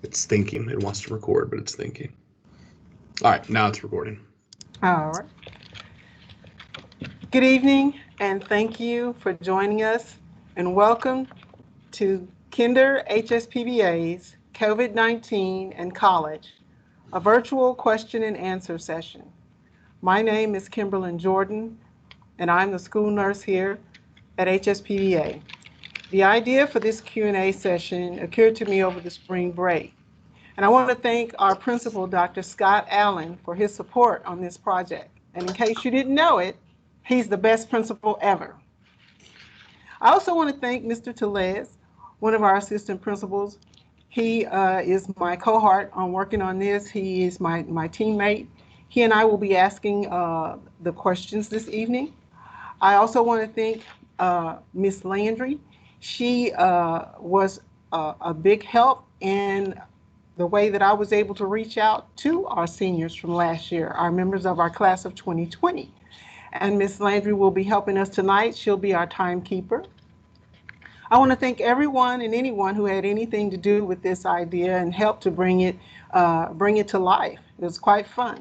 It's thinking. It wants to record, but it's thinking. All right, now it's recording. All right. Good evening, and thank you for joining us, and welcome to Kinder HSPVA's COVID-19 and College, a virtual question and answer session. My name is Kimberlyn Jordan, and I'm the school nurse here at HSPVA. The idea for this Q&A session occurred to me over the spring break, and I want to thank our principal, Dr. Scott Allen, for his support on this project. And in case you didn't know it, he's the best principal ever. I also want to thank Mr. Tellez, one of our assistant principals. He is my cohort on working on this. He is my teammate. He and I will be asking the questions this evening. I also want to thank Miss Landry. She was a big help in the way that I was able to reach out to our seniors from last year, our members of our class of 2020. And Miss Landry will be helping us tonight. She'll be our timekeeper. I want to thank everyone and anyone who had anything to do with this idea and helped to bring it to life. It was quite fun.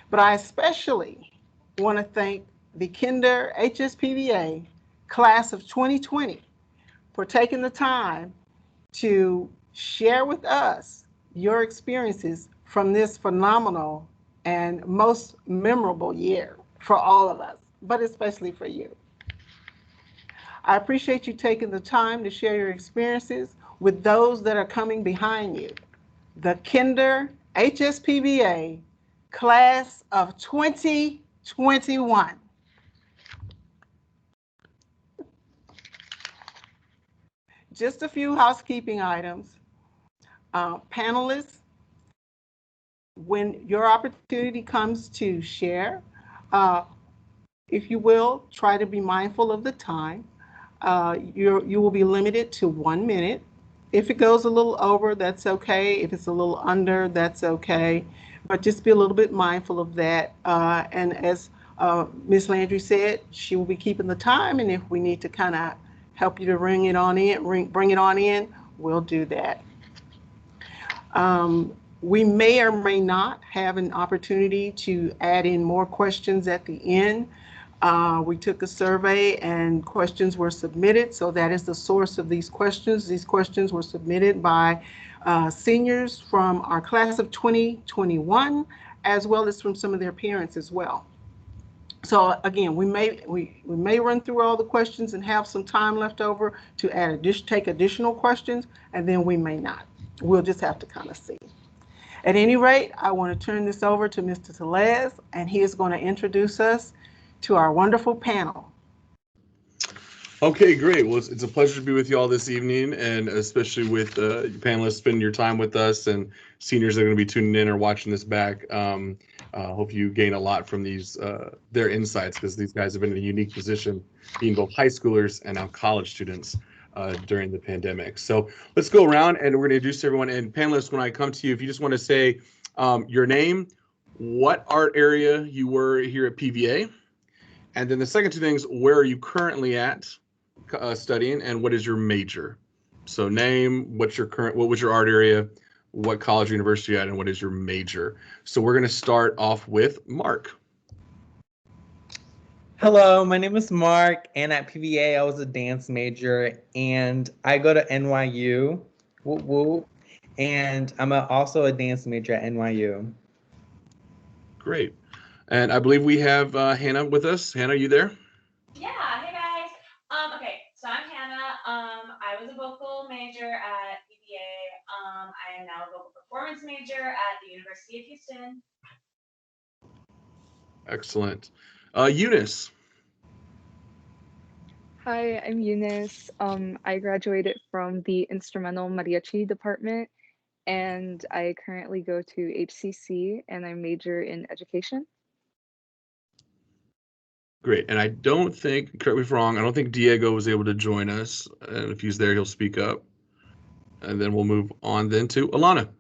But I especially want to thank the Kinder HSPVA class of 2020 for taking the time to share with us your experiences from this phenomenal and most memorable year for all of us, but especially for you. I appreciate you taking the time to share your experiences with those that are coming behind you. The Kinder HSPVA class of 2021. Just a few housekeeping items. Panelists, when your opportunity comes to share, if you will, try to be mindful of the time. You will be limited to 1 minute. If it goes a little over, that's okay. If it's a little under, that's okay. But just be a little bit mindful of that. And as Ms. Landry said, she will be keeping the time. And if we need to kind of help you to bring it on in, we'll do that. We may or may not have an opportunity to add in more questions at the end. We took a survey and questions were submitted, so that is the source of these questions. These questions were submitted by seniors from our class of 2021, as well as from some of their parents as well. So again, we may run through all the questions and have some time left over to take additional questions, and then we may not. We'll just have to kind of see. At any rate, I want to turn this over to Mr. Tellez, and he is going to introduce us to our wonderful panel. Okay, great. Well, it's a pleasure to be with you all this evening, and especially with panelists spending your time with us and seniors that are going to be tuning in or watching this back. Hope you gain a lot from their insights, because these guys have been in a unique position being both high schoolers and now college students during the pandemic. So let's go around and we're going to introduce everyone. And panelists, when I come to you, if you just want to say your name, what art area you were here at PVA, and then the second two things, where are you currently at studying, and what is your major? So name, what was your art area, what college or university you're at, and what is your major? So we're going to start off with Mark. Hello, my name is Mark, and at PVA I was a dance major, and I go to NYU, woo woo, and I'm also a dance major at NYU. Great. And I believe we have Hannah with us. Hannah, you there? Yeah, hey guys. Okay, so I'm Hannah. I was a vocal major at PVA. I am now a vocal performance major at the University of Houston. Excellent. Eunice. Hi, I'm Eunice. I graduated from the Instrumental Mariachi department, and I currently go to HCC, and I major in education. Great. And I don't think, correct me if I'm wrong, I don't think Diego was able to join us. And if he's there, he'll speak up. And then we'll move on then to Alana.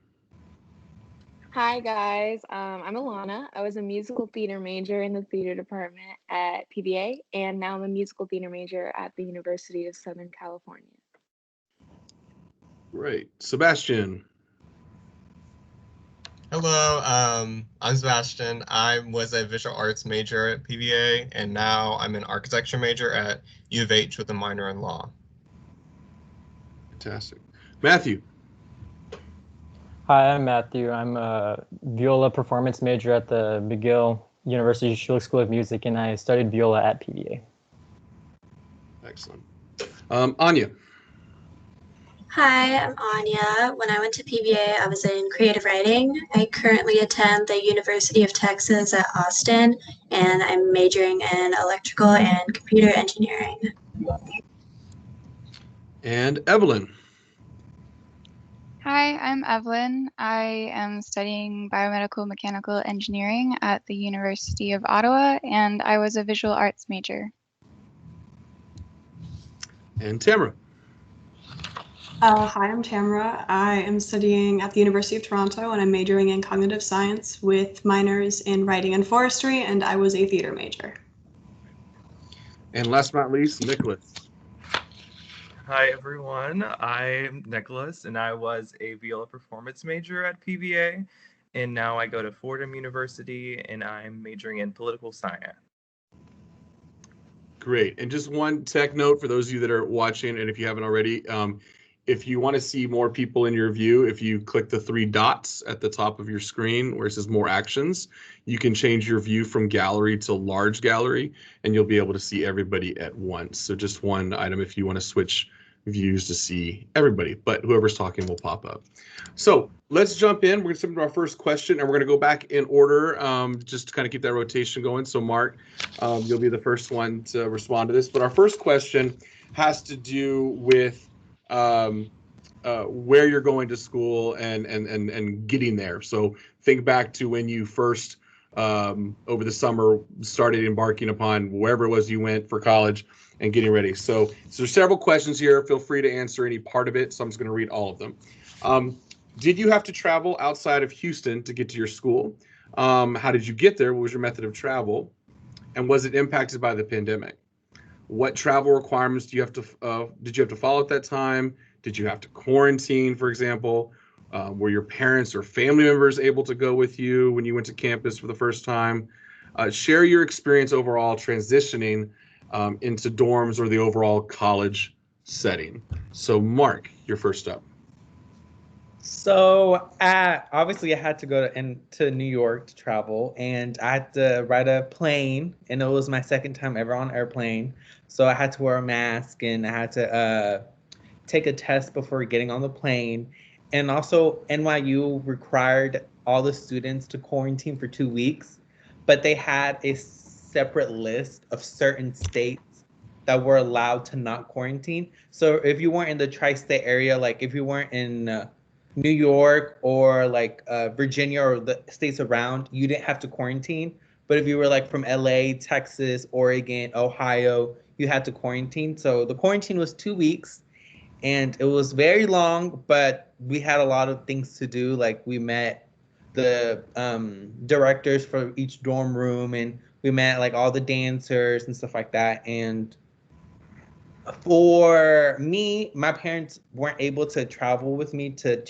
Hi guys, I'm Alana. I was a musical theater major in the theater department at PVA, and now I'm a musical theater major at the University of Southern California. Great. Sebastian. Hello, I'm Sebastian. I was a visual arts major at PVA, and now I'm an architecture major at U of H with a minor in law. Fantastic. Matthew. Hi, I'm Matthew. I'm a viola performance major at the McGill University Schulich School of Music, and I studied viola at PVA. Excellent. Anya. Hi, I'm Anya. When I went to PVA, I was in creative writing. I currently attend the University of Texas at Austin, and I'm majoring in electrical and computer engineering. And Evelyn. Hi, I'm Evelyn. I am studying biomedical mechanical engineering at the University of Ottawa, and I was a visual arts major. And Tamara. Hi, I'm Tamara. I am studying at the University of Toronto, and I'm majoring in cognitive science with minors in writing and forestry, and I was a theater major. And last but not least, Nicholas. Hi everyone, I'm Nicholas and I was a viola performance major at PVA, and now I go to Fordham University and I'm majoring in political science. Great. And just one tech note for those of you that are watching, and if you haven't already, if you want to see more people in your view, if you click the 3 dots at the top of your screen where it says more actions, you can change your view from gallery to large gallery, and you'll be able to see everybody at once. So just one item if you want to switch views to see everybody, but whoever's talking will pop up. So let's jump in. We're going to jump into our first question, and we're going to go back in order just to kind of keep that rotation going. So Mark, you'll be the first one to respond to this. But our first question has to do with where you're going to school and getting there. So think back to when you first over the summer started embarking upon wherever it was you went for college and getting ready. So there's several questions here. Feel free to answer any part of it. So I'm just going to read all of them. Did you have to travel outside of Houston to get to your school? How did you get there? What was your method of travel? And was it impacted by the pandemic? What travel requirements do you have to did you have to follow at that time? Did you have to quarantine, for example? Were your parents or family members able to go with you when you went to campus for the first time? Share your experience overall transitioning into dorms or the overall college setting. So Mark, you're first up. So obviously I had to go to New York to travel, and I had to ride a plane, and it was my second time ever on an airplane. So I had to wear a mask, and I had to take a test before getting on the plane. And also NYU required all the students to quarantine for 2 weeks, but they had a separate list of certain states that were allowed to not quarantine. So if you weren't in the tri-state area, like if you weren't in New York or like Virginia or the states around, you didn't have to quarantine. But if you were like from LA, Texas, Oregon, Ohio, you had to quarantine. So the quarantine was 2 weeks, and it was very long, but we had a lot of things to do. Like we met the directors for each dorm room, and we met like all the dancers and stuff like that. And for me, my parents weren't able to travel with me to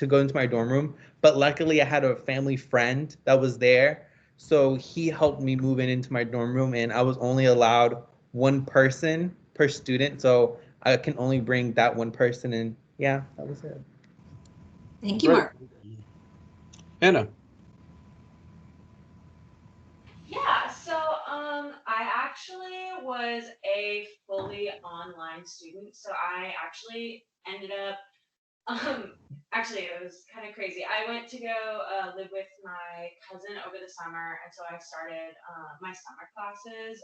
go into my dorm room, but luckily I had a family friend that was there, so he helped me move into my dorm room, and I was only allowed one person per student, so I can only bring that one person, and yeah, that was it. Thank you, Mark. Anna. Yeah, so I actually was a fully online student. So I actually ended up, actually it was kind of crazy. I went to go live with my cousin over the summer, and so I started my summer classes,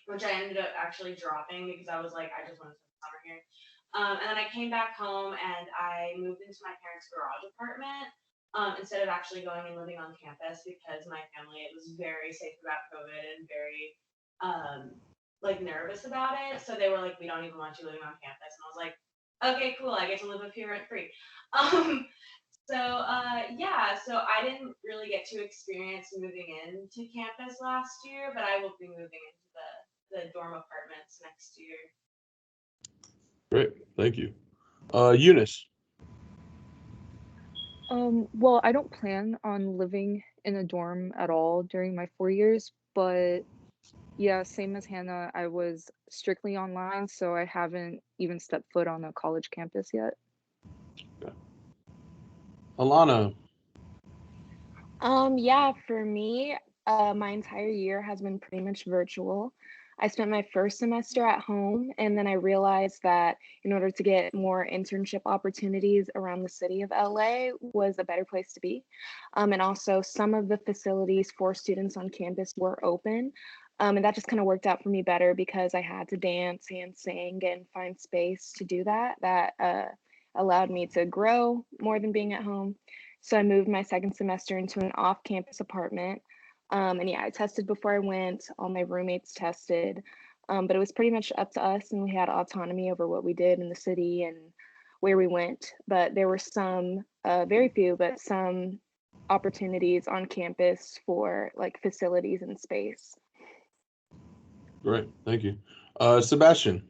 which I ended up actually dropping because I was like, I just want to spend the summer here. And then I came back home and I moved into my parents' garage apartment. Instead of actually going and living on campus, because my family was very safe about COVID and very like nervous about it. So they were like, we don't even want you living on campus. And I was like, okay, cool. I get to live up here rent free. Yeah, so I didn't really get to experience moving into campus last year, but I will be moving into the dorm apartments next year. Great, thank you. Eunice. Well, I don't plan on living in a dorm at all during my 4 years, but yeah, same as Hannah, I was strictly online, so I haven't even stepped foot on a college campus yet. Alana, Yeah, for me, my entire year has been pretty much virtual. I spent my first semester at home, and then I realized that in order to get more internship opportunities around the city of LA was a better place to be. And also, some of the facilities for students on campus were open. And that just kind of worked out for me better because I had to dance and sing and find space to do that. That allowed me to grow more than being at home. So I moved my second semester into an off-campus apartment. And yeah, I tested before I went. All my roommates tested. But it was pretty much up to us, and we had autonomy over what we did in the city and where we went. But there were some, very few, but some opportunities on campus for like facilities and space. great, thank you. Sebastian,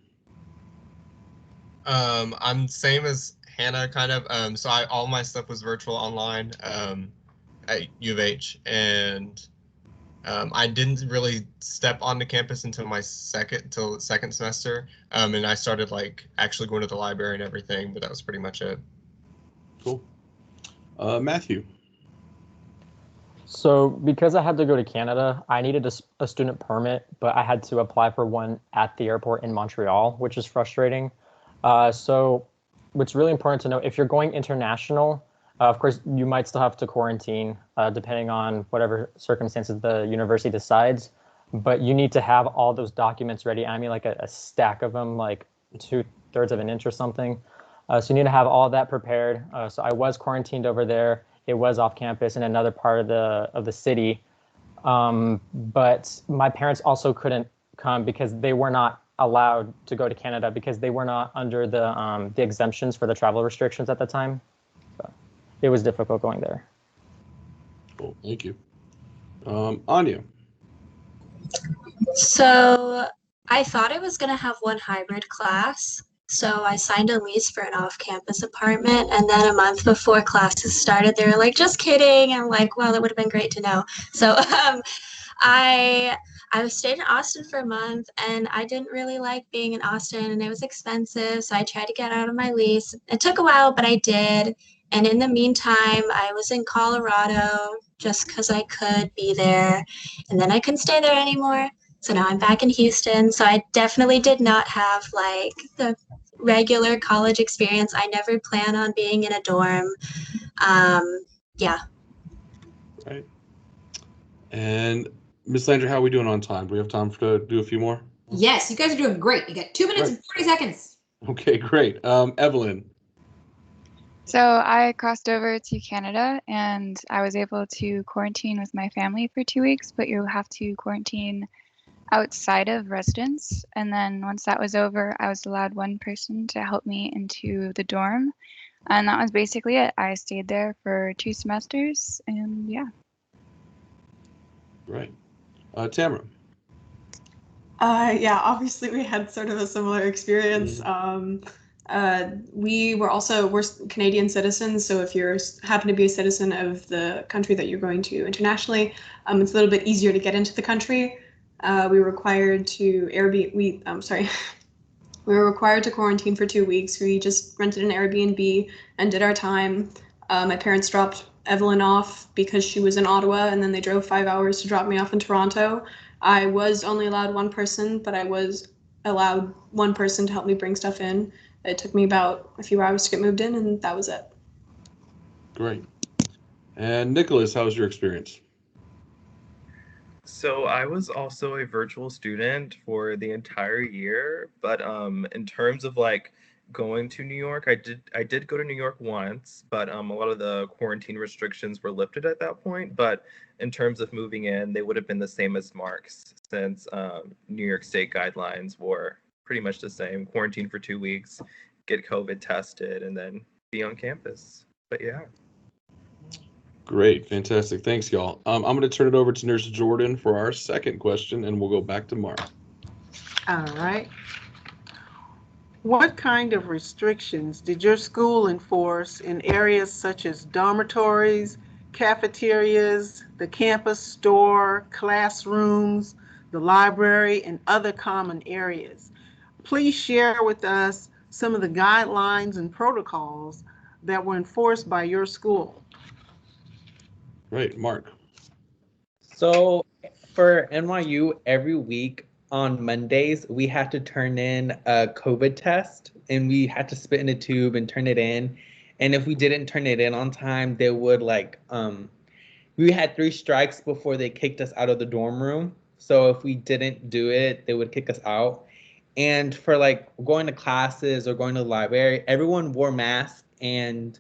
I'm same as Hannah, kind of. So all my stuff was virtual online at U of H, and I didn't really step onto campus until second semester, and I started like actually going to the library and everything. But that was pretty much it. cool. Matthew, So because I had to go to Canada, I needed a student permit, but I had to apply for one at the airport in Montreal, which is frustrating. So what's really important to know, if you're going international, of course, you might still have to quarantine, depending on whatever circumstances the university decides. But you need to have all those documents ready. I mean, like a stack of them, like 2/3 of an inch or something. So you need to have all that prepared. So I was quarantined over there. It was off campus in another part of the city. But my parents also couldn't come because they were not allowed to go to Canada because they were not under the exemptions for the travel restrictions at the time. So it was difficult going there. cool, thank you. Anya, So I thought I was going to have one hybrid class. So I signed a lease for an off-campus apartment. And then a month before classes started, they were like, just kidding. And I'm like, well, it would have been great to know. So I stayed in Austin for a month, and I didn't really like being in Austin, and it was expensive. So I tried to get out of my lease. It took a while, but I did. And in the meantime, I was in Colorado just because I could be there. And then I couldn't stay there anymore. So now I'm back in Houston. So I definitely did not have like the regular college experience. I never plan on being in a dorm. Yeah. right? And Miss Landry, how are we doing on time? Do we have time to do a few more? Yes, you guys are doing great. You got 2 minutes and 40 seconds. Okay, great. Evelyn, So I crossed over to Canada and I was able to quarantine with my family for 2 weeks, but you have to quarantine outside of residence. And then once that was over, I was allowed one person to help me into the dorm. And that was basically it. I stayed there for 2 semesters and yeah. right? Tamara, Yeah, obviously we had sort of a similar experience. We're Canadian citizens, so if you happen to be a citizen of the country that you're going to internationally, it's a little bit easier to get into the country. We were required to we were required to quarantine for 2 weeks. We just rented an Airbnb and did our time. My parents dropped Evelyn off because she was in Ottawa, and then they drove 5 hours to drop me off in Toronto. I was only allowed one person, but I was allowed one person to help me bring stuff in. It took me about a few hours to get moved in, and that was it. great. And Nicholas, how was your experience? So I was also a virtual student for the entire year, but in terms of like going to New York, I did go to New York once, but a lot of the quarantine restrictions were lifted at that point. But in terms of moving in, they would have been the same as Mark's, since New York State guidelines were pretty much the same: quarantine for 2 weeks, get COVID tested, and then be on campus. But yeah. Great, fantastic. Thanks, y'all. I'm going to turn it over to Nurse Jordan for our second question, and we'll go back to Mark. All right. What kind of restrictions did your school enforce in areas such as dormitories, cafeterias, the campus store, classrooms, the library, and other common areas? Please share with us some of the guidelines and protocols that were enforced by your school. Right, Mark. So for NYU, every week on Mondays, we had to turn in a COVID test and we had to spit in a tube and turn it in. And if we didn't turn it in on time, they would we had 3 strikes before they kicked us out of the dorm room. So if we didn't do it, they would kick us out. And for like going to classes or going to the library, everyone wore masks and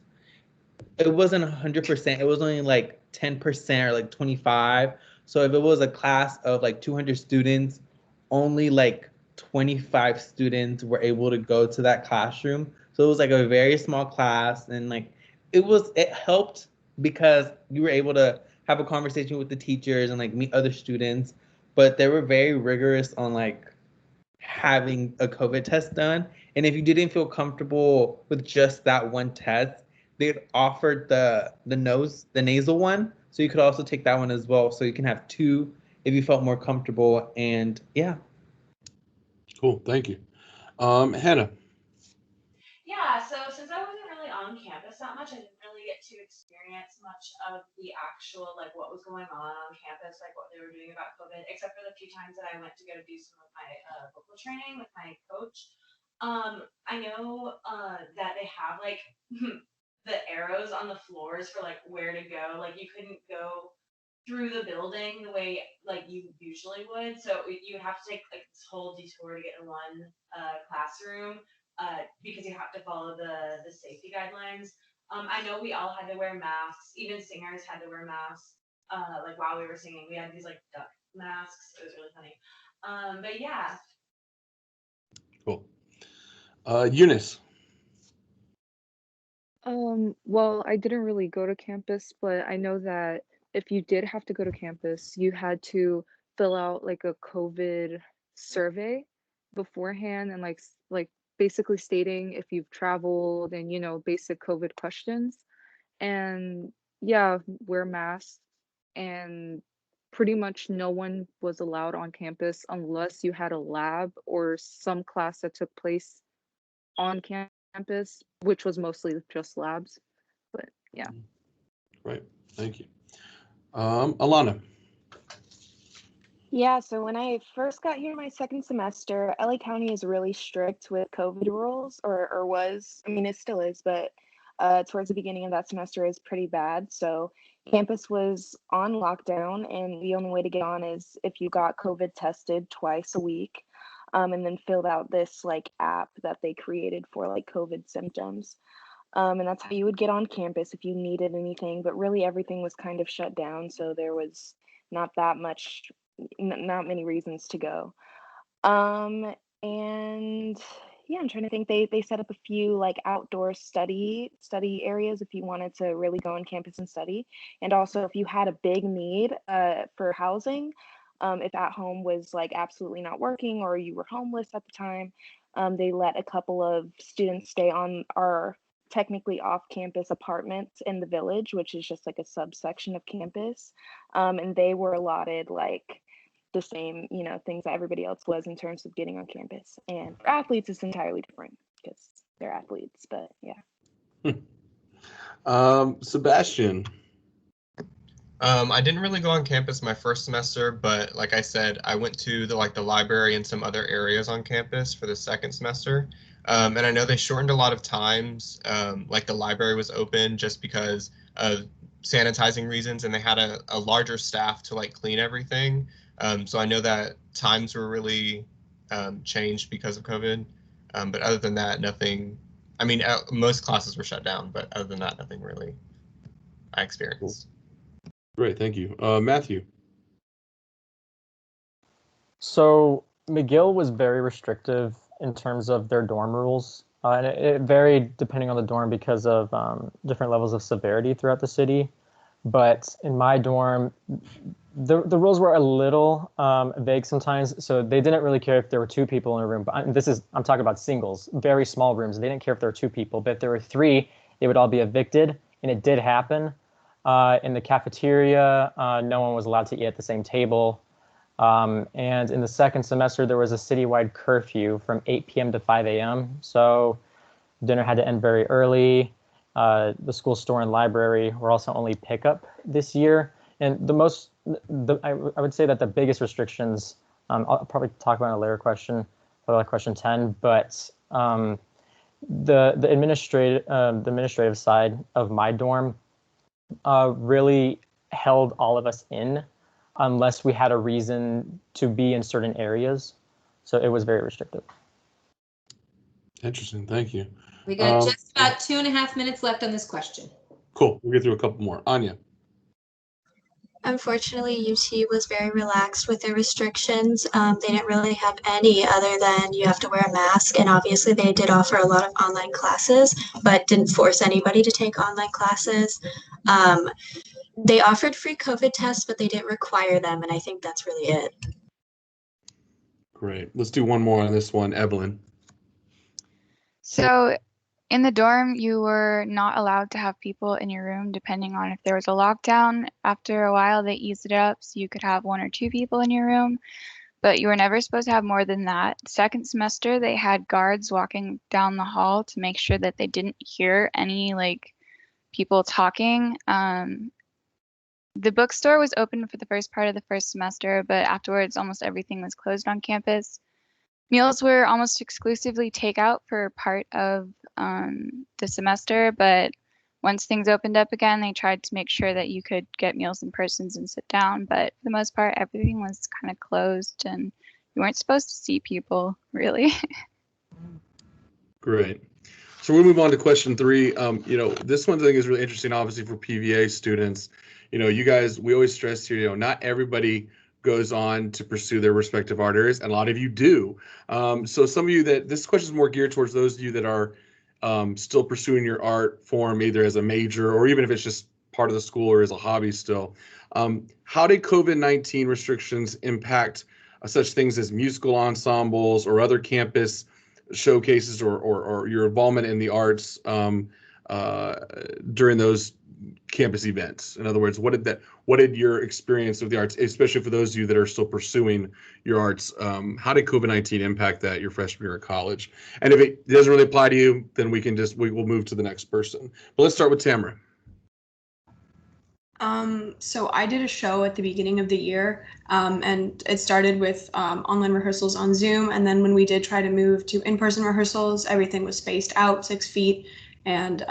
it wasn't 100%. It was only like 10% or like 25. So if it was a class of like 200 students, only like 25 students were able to go to that classroom. So it was like a very small class, and like it helped because you were able to have a conversation with the teachers and like meet other students, but they were very rigorous on like having a COVID test done. And if you didn't feel comfortable with just that one test, they offered the nasal one, so you could also take that one as well. So you can have 2 if you felt more comfortable. And yeah. Cool, thank you. Hannah. Yeah, so since I wasn't really on campus that much, I didn't really get to experience much of the actual, like, what was going on campus, like what they were doing about COVID, except for the few times that I went to go do some of my vocal training with my coach. I know that they have like the arrows on the floors for like where to go. Like you couldn't go through the building the way like you usually would. So you would have to take like this whole detour to get in one classroom because you have to follow the safety guidelines. I know we all had to wear masks. Even singers had to wear masks. Like while we were singing, we had these like duck masks. It was really funny. But yeah. Cool. Eunice. Well, I didn't really go to campus, but I know that if you did have to go to campus, you had to fill out like a COVID survey beforehand and like basically stating if you've traveled and basic COVID questions. And yeah, wear masks and pretty much no one was allowed on campus unless you had a lab or some class that took place on campus, which was mostly just labs. But yeah. Right, thank you. Alana. Yeah, so when I first got here my second semester, LA County is really strict with COVID rules, or was. I mean, it still is, but towards the beginning of that semester is pretty bad. So campus was on lockdown, and the only way to get on is if you got COVID tested twice a week, and then filled out this like app that they created for like COVID symptoms. And that's how you would get on campus if you needed anything, but really everything was kind of shut down, so there was not that much, not many reasons to go. And yeah, I'm trying to think. They set up a few like outdoor study areas if you wanted to really go on campus and study, and also if you had a big need for housing, if at home was like absolutely not working or you were homeless at the time, they let a couple of students stay on our technically off-campus apartments in the village, which is just like a subsection of campus, and they were allotted like the same, things that everybody else was in terms of getting on campus. And for athletes, it's entirely different because they're athletes. But yeah. Sebastian. I didn't really go on campus my first semester, but like I said, I went to the library and some other areas on campus for the second semester. And I know they shortened a lot of times. Like the library was open just because of sanitizing reasons, and they had a larger staff to like clean everything. So I know that times were really changed because of COVID. But other than that, nothing. I mean, most classes were shut down, but other than that, nothing really I experienced. Great, thank you. Matthew. So McGill was very restrictive in terms of their dorm rules. And it varied depending on the dorm because of different levels of severity throughout the city. But in my dorm, the rules were a little vague sometimes. So they didn't really care if there were 2 people in a room. But I'm talking about singles, very small rooms. They didn't care if there were 2 people. But if there were 3, they would all be evicted. And it did happen. In the cafeteria, no one was allowed to eat at the same table. And in the second semester, there was a citywide curfew from 8 p.m. to 5 a.m. So dinner had to end very early. The school store and library were also only pickup this year. And I would say that the biggest restrictions, I'll probably talk about in a later question, probably like question 10, but the administrative side of my dorm really held all of us in unless we had a reason to be in certain areas. So it was very restrictive. Interesting. Thank you. We got just about 2.5 minutes left on this question. Cool. We'll get through a couple more. Anya. Unfortunately, UT was very relaxed with their restrictions. They didn't really have any other than you have to wear a mask. And obviously, they did offer a lot of online classes, but didn't force anybody to take online classes. They offered free COVID tests, but they didn't require them. And I think that's really it. Great. Let's do one more on this one. Evelyn. So in the dorm, you were not allowed to have people in your room depending on if there was a lockdown. After a while, they eased it up so you could have 1 or 2 people in your room, but you were never supposed to have more than that. Second semester, they had guards walking down the hall to make sure that they didn't hear any people talking. The bookstore was open for the first part of the first semester, but afterwards, almost everything was closed on campus. Meals were almost exclusively takeout for part of the semester, but once things opened up again, they tried to make sure that you could get meals in person and sit down. But for the most part, everything was kind of closed and you weren't supposed to see people, really. Great. So we'll move on to question 3. This one thing is really interesting, obviously, for PVA students. You guys, we always stress here, not everybody goes on to pursue their respective art areas, and a lot of you do. So some of you this question is more geared towards those of you that are still pursuing your art form, either as a major or even if it's just part of the school or as a hobby still. How did COVID-19 restrictions impact such things as musical ensembles or other campus showcases or your involvement in the arts during those campus events? In other words, what did your experience with the arts, especially for those of you that are still pursuing your arts, how did COVID-19 impact that your freshman year of college? And if it doesn't really apply to you, then we'll move to the next person. But let's start with Tamara. So I did a show at the beginning of the year, and it started with online rehearsals on Zoom. And then when we did try to move to in-person rehearsals, everything was spaced out 6 feet. And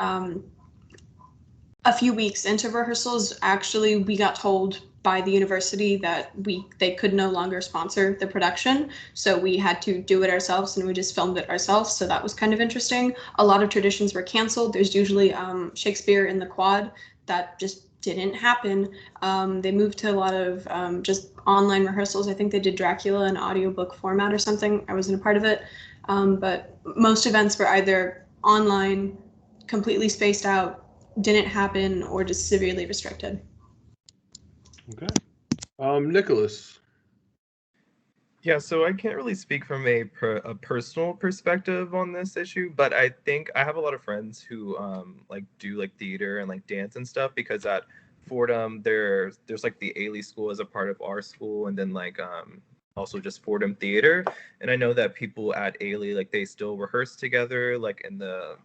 a few weeks into rehearsals, actually, we got told by the university that they could no longer sponsor the production. So we had to do it ourselves, and we just filmed it ourselves. So that was kind of interesting. A lot of traditions were canceled. There's usually Shakespeare in the quad. That just didn't happen. They moved to a lot of just online rehearsals. I think they did Dracula in audiobook format or something. I wasn't a part of it. But most events were either online, completely spaced out, didn't happen, or just severely restricted. Okay. Nicholas. Yeah, so I can't really speak from a personal perspective on this issue, but I think I have a lot of friends who do theater and dance and stuff, because at Fordham there's the Ailey School as a part of our school, and then also just Fordham Theater. And I know that people at Ailey they still rehearse together in the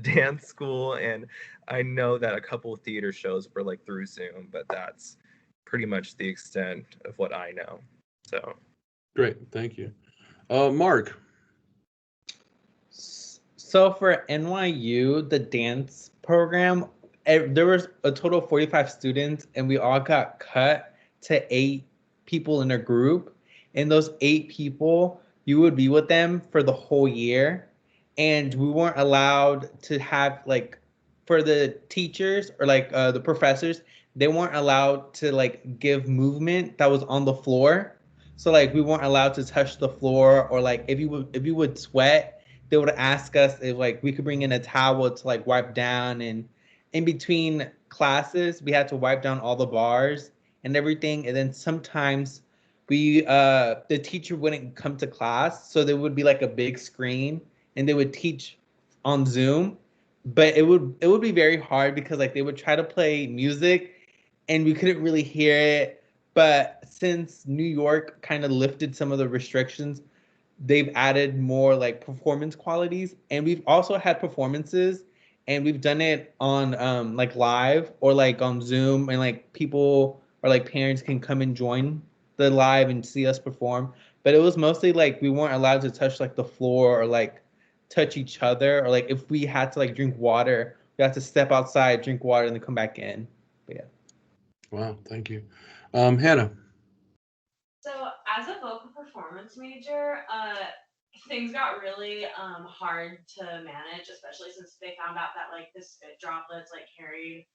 dance school, and I know that a couple of theater shows were through Zoom, but that's pretty much the extent of what I know. So Great, thank you. Mark. So for NYU, the dance program, there was a total of 45 students, and we all got cut to 8 people in a group. And those 8 people, you would be with them for the whole year. And we weren't allowed to have for the teachers or the professors, they weren't allowed to give movement that was on the floor. So we weren't allowed to touch the floor, or if you would sweat, they would ask us if we could bring in a towel to wipe down. And in between classes, we had to wipe down all the bars and everything. And then sometimes the teacher wouldn't come to class. So there would be like a big screen and they would teach on Zoom. But it would be very hard because like they would try to play music and we couldn't really hear it. But since New York kind of lifted some of the restrictions, they've added more like performance qualities. And we've also had performances and we've done it on like live or like on Zoom, and like people or like parents can come and join the live and see us perform. But it was mostly like we weren't allowed to touch like the floor or like touch each other, or like if we had to like drink water, we had to step outside, drink water, and then come back in. But yeah. Wow, thank you. Hannah. So as a vocal performance major, things got really hard to manage, especially since they found out that like the spit droplets like carried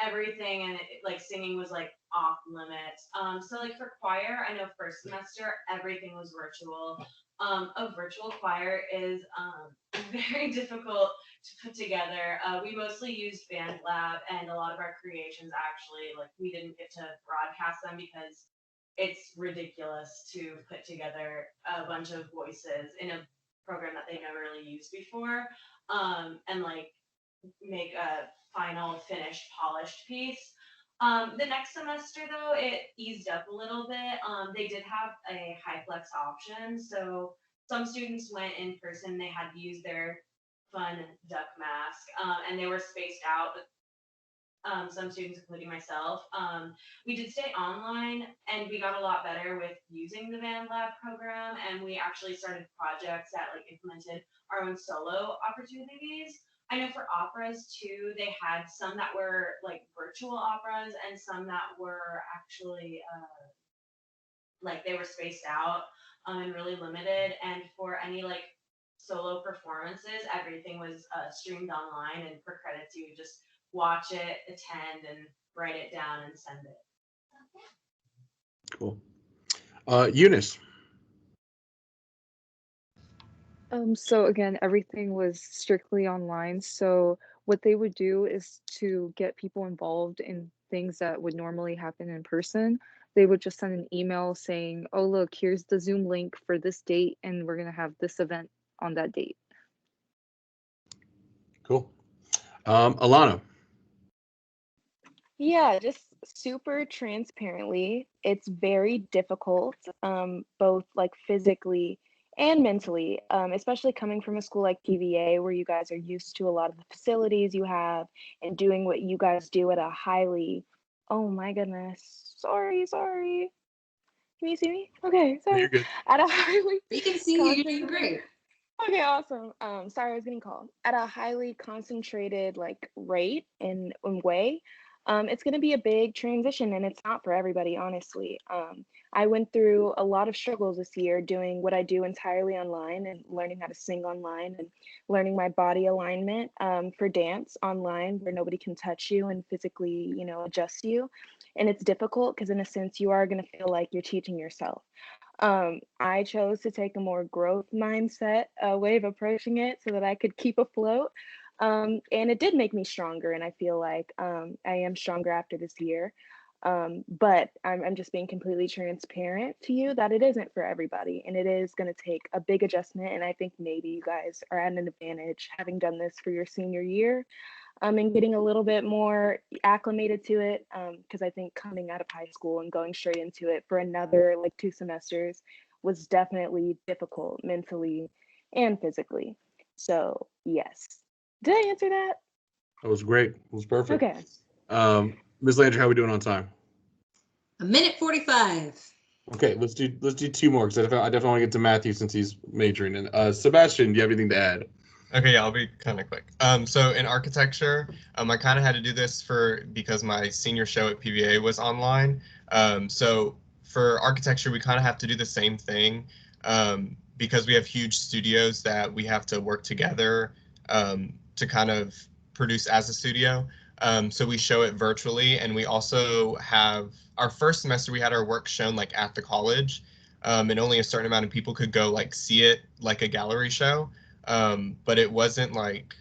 everything, and like singing was like off limits. So like for choir, I know first semester everything was virtual. A virtual choir is very difficult to put together. We mostly used BandLab, and a lot of our creations actually like we didn't get to broadcast them because it's ridiculous to put together a bunch of voices in a program that they've never really used before, and like make a final finished polished piece. The next semester though, it eased up a little bit. They did have a high flex option, so some students went in person. They had to use their fun duck mask, and they were spaced out. Some students, including myself. We did stay online and we got a lot better with using the BandLab program, and we actually started projects that like implemented our own solo opportunities. I know for operas too, they had some that were like virtual operas and some that were actually like they were spaced out and really limited. And for any like solo performances, everything was streamed online, and for credits you would just watch it, attend, and write it down and send it. Cool. Eunice. So again, everything was strictly online. So what they would do is to get people involved in things that would normally happen in person. They would just send an email saying, "Oh, look, here's the Zoom link for this date, and we're gonna have this event on that date." Cool. Alana. Yeah, just super transparently, it's very difficult, both like physically and mentally, especially coming from a school like PVA where you guys are used to a lot of the facilities you have and doing what you guys do at a highly, oh my goodness, sorry. Can you see me? Okay, No, sorry. you're good. At a highly We can see you. You're doing great. Okay, awesome. Sorry, I was getting called. At a highly concentrated like rate and way, it's gonna be a big transition, and it's not for everybody, honestly. I went through a lot of struggles this year doing what I do entirely online and learning how to sing online and learning my body alignment for dance online where nobody can touch you and physically, adjust you. And it's difficult because in a sense you are gonna feel like you're teaching yourself. I chose to take a more growth mindset way of approaching it so that I could keep afloat. And it did make me stronger. And I feel like I am stronger after this year. But I'm just being completely transparent to you that it isn't for everybody. And it is going to take a big adjustment. And I think maybe you guys are at an advantage having done this for your senior year, and getting a little bit more acclimated to it, because I think coming out of high school and going straight into it for another like 2 semesters was definitely difficult mentally and physically. So yes. Did I answer that? That was great. It was perfect. Okay. Ms. Landry, how are we doing on time? 1:45. Okay, let's do 2 more because I definitely want to get to Matthew since he's majoring in. Sebastian, do you have anything to add? Okay, yeah, I'll be kind of quick. So in architecture, I kind of had to do this because my senior show at PVA was online. So for architecture, we kind of have to do the same thing because we have huge studios that we have to work together to kind of produce as a studio. So we show it virtually, and we also have our first semester, we had our work shown like at the college, and only a certain amount of people could go like see it like a gallery show. But it wasn't like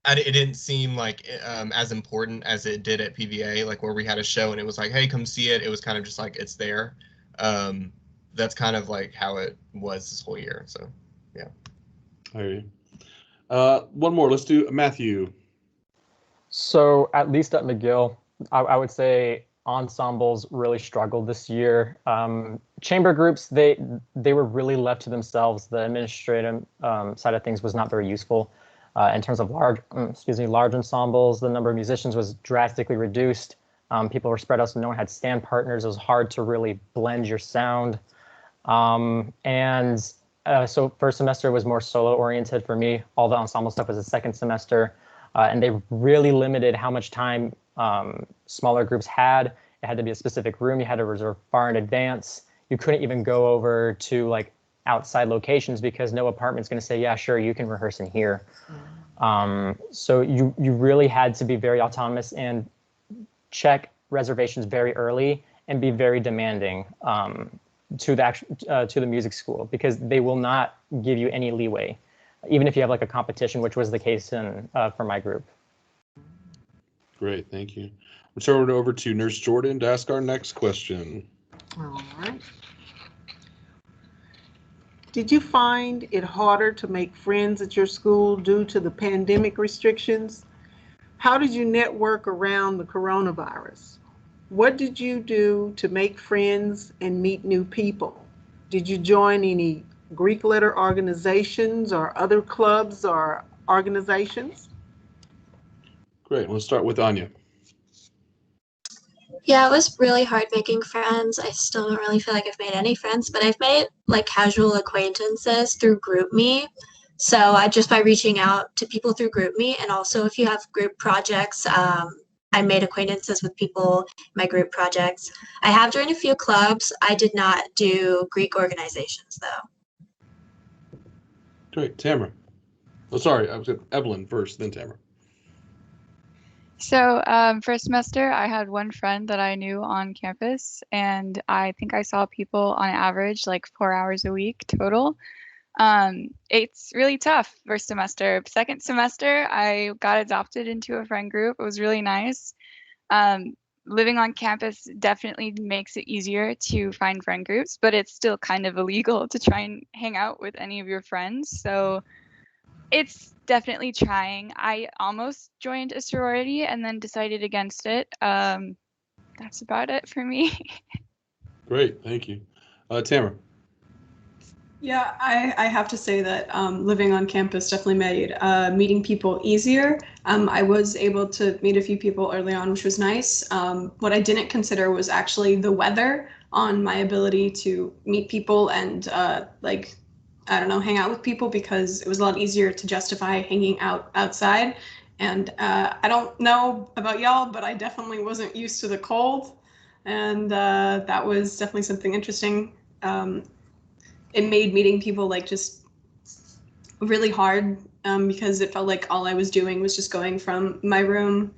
it didn't seem like as important as it did at PVA, like where we had a show and it was like, hey, come see it. It was kind of just like, it's there. That's kind of like how it was this whole year. So, yeah. I hear you. One more. Let's do Matthew. So at least at McGill, I would say ensembles really struggled this year. Chamber groups, they were really left to themselves. The administrative side of things was not very useful. In terms of large ensembles, the number of musicians was drastically reduced. People were spread out, so no one had stand partners. It was hard to really blend your sound. So first semester was more solo oriented for me. All the ensemble stuff was the second semester. And they really limited how much time smaller groups had. It had to be a specific room. You had to reserve far in advance. You couldn't even go over to like outside locations because no apartment's going to say, yeah, sure, you can rehearse in here. So you really had to be very autonomous and check reservations very early and be very demanding to the music school, because they will not give you any leeway, even if you have like a competition, which was the case for my group. Great, thank you. We'll turn it over to Nurse Jordan to ask our next question. All right. Did you find it harder to make friends at your school due to the pandemic restrictions? How did you network around the coronavirus? What did you do to make friends and meet new people? Did you join any Greek letter organizations or other clubs or organizations? Great, let's start with Anya. Yeah, it was really hard making friends. I still don't really feel like I've made any friends, but I've made like casual acquaintances through GroupMe. So just by reaching out to people through GroupMe, and also if you have group projects, I made acquaintances with people in my group projects. I have joined a few clubs. I did not do Greek organizations though. Great, Tamara. Oh, sorry, I was at Evelyn first, then Tamara. So first semester, I had one friend that I knew on campus, and I think I saw people on average like 4 hours a week total. It's really tough first semester. Second semester, I got adopted into a friend group. It was really nice. Living on campus definitely makes it easier to find friend groups, but it's still kind of illegal to try and hang out with any of your friends. So it's definitely trying. I almost joined a sorority and then decided against it. That's about it for me. Great, thank you. Tamara. Yeah, I have to say that living on campus definitely made meeting people easier. I was able to meet a few people early on, which was nice. What I didn't consider was actually the weather on my ability to meet people and hang out with people, because it was a lot easier to justify hanging out outside. And I don't know about y'all, but I definitely wasn't used to the cold. And that was definitely something interesting. It made meeting people like just really hard because it felt like all I was doing was just going from my room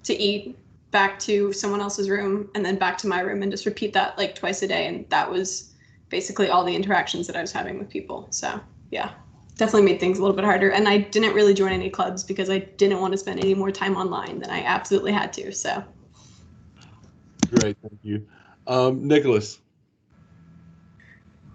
to eat, back to someone else's room, and then back to my room, and just repeat that like twice a day. And that was basically all the interactions that I was having with people. So yeah, definitely made things a little bit harder. And I didn't really join any clubs because I didn't want to spend any more time online than I absolutely had to. So Great, thank you. Nicholas.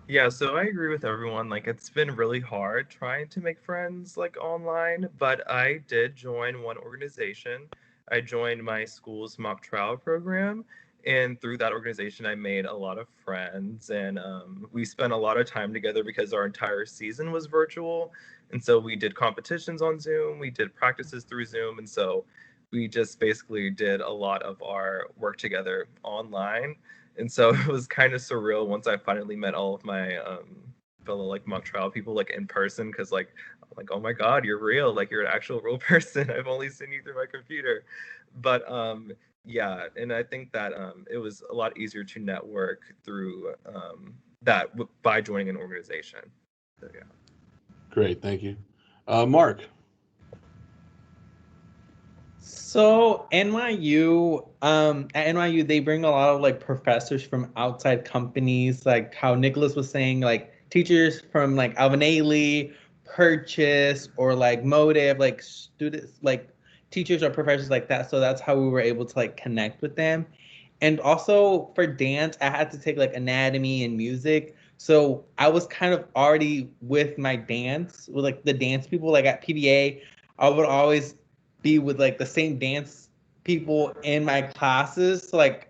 Yeah, so I agree with everyone. Like, it's been really hard trying to make friends like online, but I did join one organization. I joined my school's mock trial program, and through that organization, I made a lot of friends, and we spent a lot of time together because our entire season was virtual. And so we did competitions on Zoom, we did practices through Zoom, and so we just basically did a lot of our work together online. And so it was kind of surreal once I finally met all of my fellow like mock trial people like in person, because like I'm like, oh my god, you're real, like you're an actual real person. I've only seen you through my computer. But yeah, and I think that it was a lot easier to network through by joining an organization. So yeah. Great, thank you. Mark. So NYU, at NYU, they bring a lot of like professors from outside companies, like how Nicholas was saying, like teachers from like Alvin Ailey, purchase or like motive, like students, like teachers or professors like that. So that's how we were able to like connect with them. And also for dance, I had to take like anatomy and music. So I was kind of already with my dance, with like the dance people, like at PBA, I would always be with like the same dance people in my classes. So like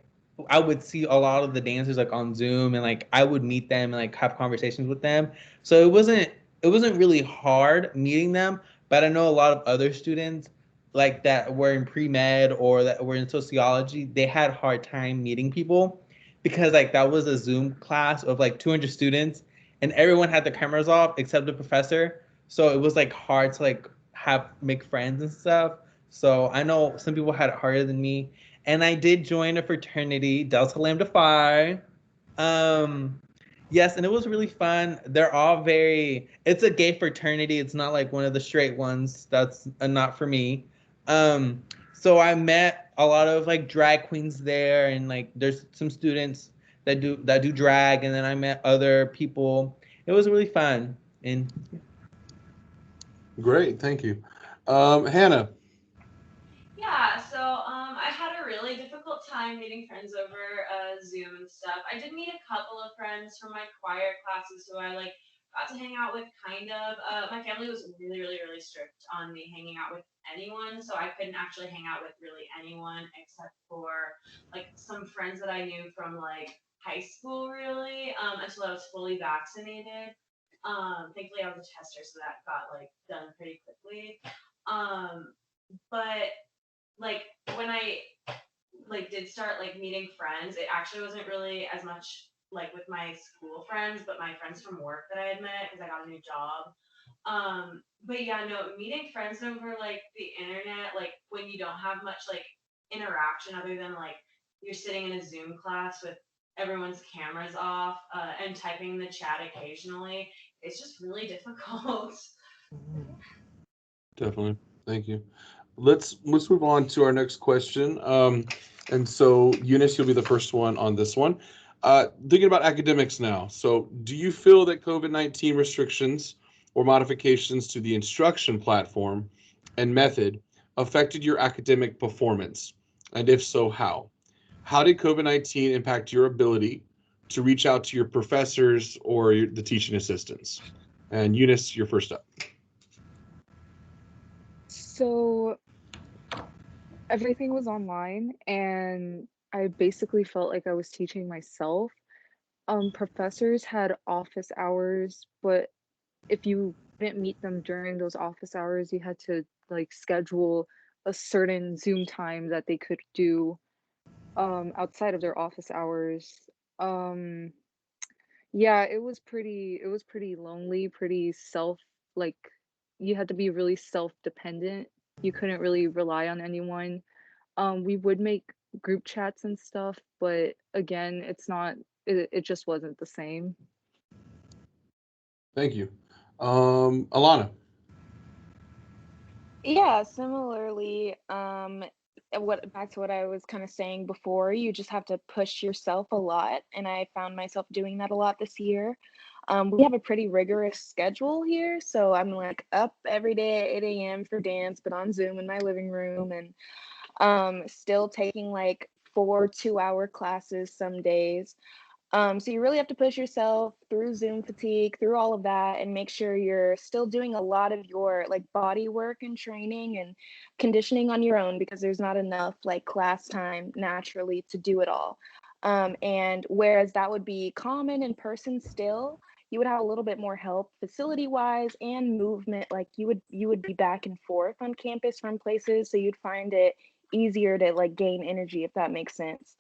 I would see a lot of the dancers like on Zoom, and like I would meet them and like have conversations with them. So it wasn't really hard meeting them, but I know a lot of other students like that were in pre-med or that were in sociology, they had a hard time meeting people because like that was a Zoom class of like 200 students and everyone had their cameras off except the professor. So it was like hard to like make friends and stuff. So I know some people had it harder than me. And I did join a fraternity, Delta Lambda Phi. Um, yes, and it was really fun. They're all it's a gay fraternity. It's not like one of the straight ones. That's not for me. So I met a lot of like drag queens there, and like there's some students that do drag, and then I met other people. It was really fun. And Great, thank you. Hannah. Yeah, so I had a really difficult time meeting friends over Zoom and stuff. I did meet a couple of friends from my choir classes who I like got to hang out with kind of. My family was really, really, really strict on me hanging out with anyone, so I couldn't actually hang out with really anyone except for like some friends that I knew from like high school really, until I was fully vaccinated. Thankfully I was a tester, so that got like done pretty quickly. But like when I like did start like meeting friends, it actually wasn't really as much like with my school friends, but my friends from work that I had met because I got a new job. But yeah, no, meeting friends over like the internet, like when you don't have much like interaction other than like you're sitting in a Zoom class with everyone's cameras off and typing in the chat occasionally, it's just really difficult. Definitely. Thank you. Let's move on to our next question. And so Eunice, you'll be the first one on this one. Thinking about academics now. So do you feel that COVID-19 restrictions or modifications to the instruction platform and method affected your academic performance? And if so, how? How did COVID-19 impact your ability to reach out to your professors or the teaching assistants? And Eunice, you're first up. So everything was online and I basically felt like I was teaching myself. Professors had office hours, but if you didn't meet them during those office hours, you had to like schedule a certain Zoom time that they could do outside of their office hours. Um yeah, it was pretty lonely, pretty like you had to be really self-dependent. You couldn't really rely on anyone. We would make group chats and stuff, but again, it just wasn't the same. Thank you. Alana. Yeah, similarly, what back to what I was kind of saying before, you just have to push yourself a lot, and I found myself doing that a lot this year. We have a pretty rigorous schedule here, so I'm like up every day at 8 a.m. for dance, but on Zoom in my living room, and still taking like 4 2-hour classes some days. So you really have to push yourself through Zoom fatigue, through all of that, and make sure you're still doing a lot of your like body work and training and conditioning on your own because there's not enough like class time naturally to do it all. And whereas that would be common in person still, you would have a little bit more help facility wise and movement. Like you would be back and forth on campus from places, so you'd find it easier to like gain energy if that makes sense.